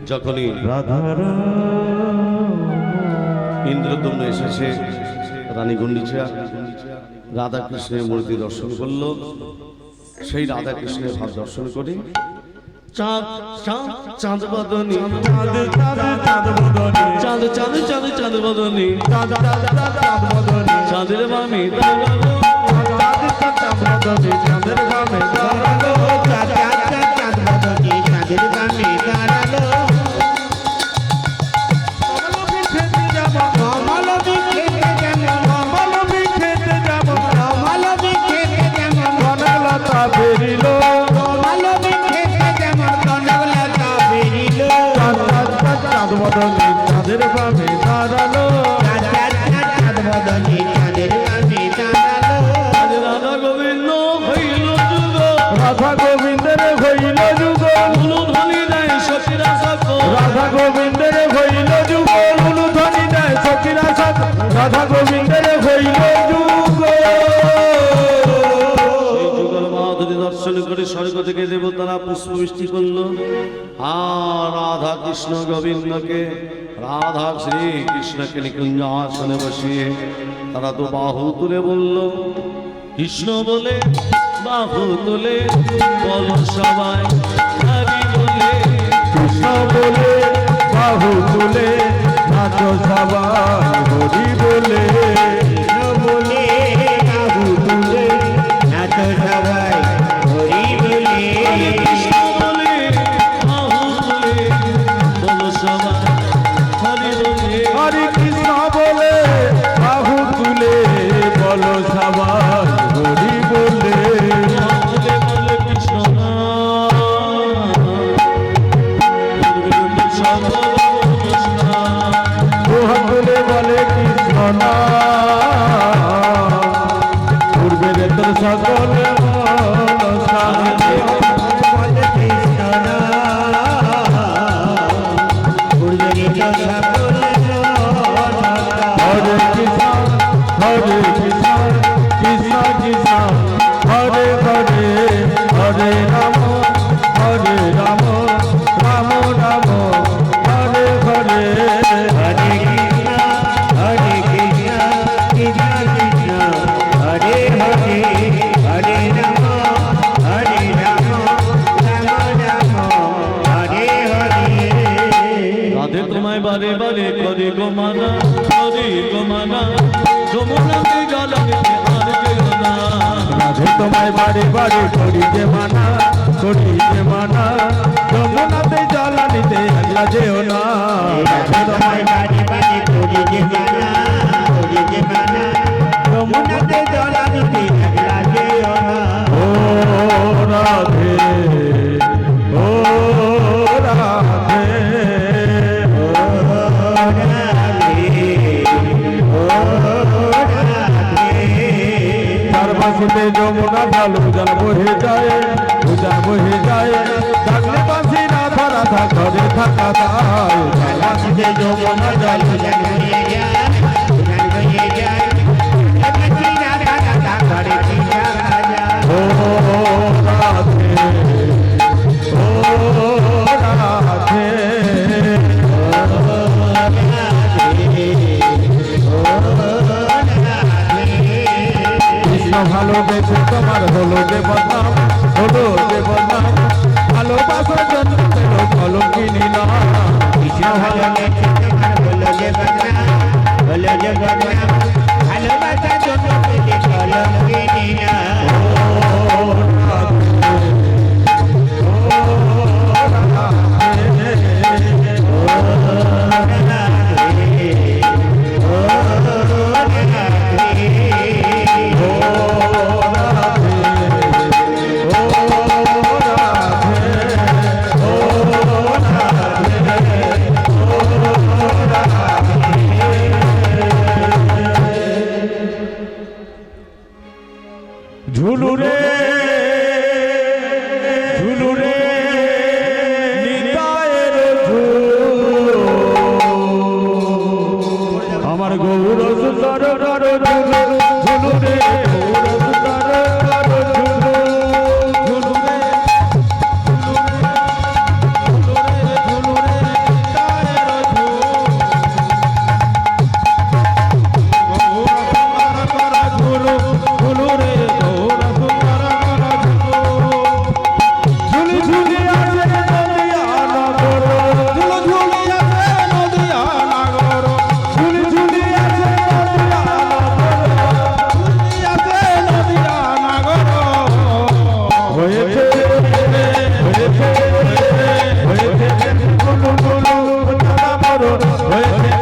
যখনই ইন্দ্রদম্ন এসেছে রানী গুন্ডিচা রাধা কৃষ্ণের মূর্তি দর্শন করল। সেই রাধা কৃষ্ণের ভাব দর্শন করে চাঁদ চাঁদ চাঁদ বদনী চাঁদ চাঁদ চাঁদ বদনে চাঁদ চাঁদ চাঁদ চাঁদ বদনী চাঁদ চাঁদ চাঁদ চাঁদ বদনে চাঁদের বামে দাঁড়ালো চাঁদ চাঁদ চাঁদ বদনে চাঁদের বামে দাঁড়ালো চাঁদ চাঁদ চাঁদ চাঁদ বদনে চাঁদের বামে দাঁড়ালো কমল বিখেতে যেমন কমল বিক্ষেপে যেমন কমল বিখেতে যেমন কমল বিক্ষেপে যেমন কনকলতা বেরিল কমল বিক্ষেপে যেমন কনকলতা বেরিল চাঁদ চাঁদ চাঁদ চাঁদ বদনে চাঁদের বামে দাঁড়ালো চাঁদ চাঁদ চাঁদ চাঁদ বদনে চাঁদের বামে দাঁড়ালো আজ রাধা গোবিন্দ হইল যুগ রাধা গোবিন্দের হইল যুগল গুলো ধ্বনি দেয় সখীরা সকল রাধা গোবিন্দের হইল যুগল উলুধ্বনি দেয় সখীরা সক রাধা গোবিন্দের হইল যুগল সেই যুগল মাধুরী দর্শন করে স্বর্গ থেকে দেবতারা পুষ্পবৃষ্টি করলো আর রাধা কৃষ্ণ গোবিন্দকে রাধা শ্রী কৃষ্ণকে নিকুঞ্জ আসনে বসিয়ে তারা তো বাহু তুলে বলল কৃষ্ণ বলে বাহু তুলে বল সবাই হরি বলে কৃষ্ণ বলে বাহু তুলে নাচ সবাই হরি বলে কৃষ্ণ বলে বাহু তুলে নাচ সবাই হরি বলে কৃষ্ণ বলে বাহু তুলে বল সবাই হরি বলে হরে কৃষ্ণ বলে বাহু তুলে বলো সবাই হরি বলে বলে বলে কৃষ্ণ দোহা তুলে বলে কৃষ্ণ পূর্বের তোর সকল বলে কৃষ্ণ পূর্বের তো সকল হরে কৃষ্ণ কৃষ্ণ কৃষ্ণ কৃষ্ণ হরে হরে হরে রাম রাম রাম রাম হরে হরে হরে কৃষ্ণ কৃষ্ণ কৃষ্ণ হরে হরে হরে রাম রাম রাম হরে হরে রাধে তোমায় বারে বারে করে গোমানা করে গোমানা যমুনাতে জল নিতে আর যেও না রাধে তোমায় বারে বারে করি যে মানা যমুনাতে জল নিতে আগলা যেও না রাধে তোমায় বাড়ি বাড়ি করি যে মানা যমুনাতে জল দিতে আগলা যেও না ও রাধে ও রাধে চার বাসিতে যমুনা জল উজান বহে যায় থাকলে বাসি রাধা রাধা ঘরে থাকা দায় চার বাসিতে যমুনা জল উজান হয়ে যায় ঘরে চিন্তা রাজা ও রাধে ও রাধে কৃষ্ণ ভালোবেসে তোমার হলো যে বদনাম ভালোবাসার জন্য পেল কলঙ্কিনী না কৃষ্ণ ভালোবেসে তোমার হলো যে বদনাম ভালোবাসার জন্য পেলে কলঙ্কিনী না ও রাধে ঝুলুরে নিতায়ের ঝুল আমার গৌর সুন্দর ঝুলুরে ঝুলি ঝুলি আছে হয়েছে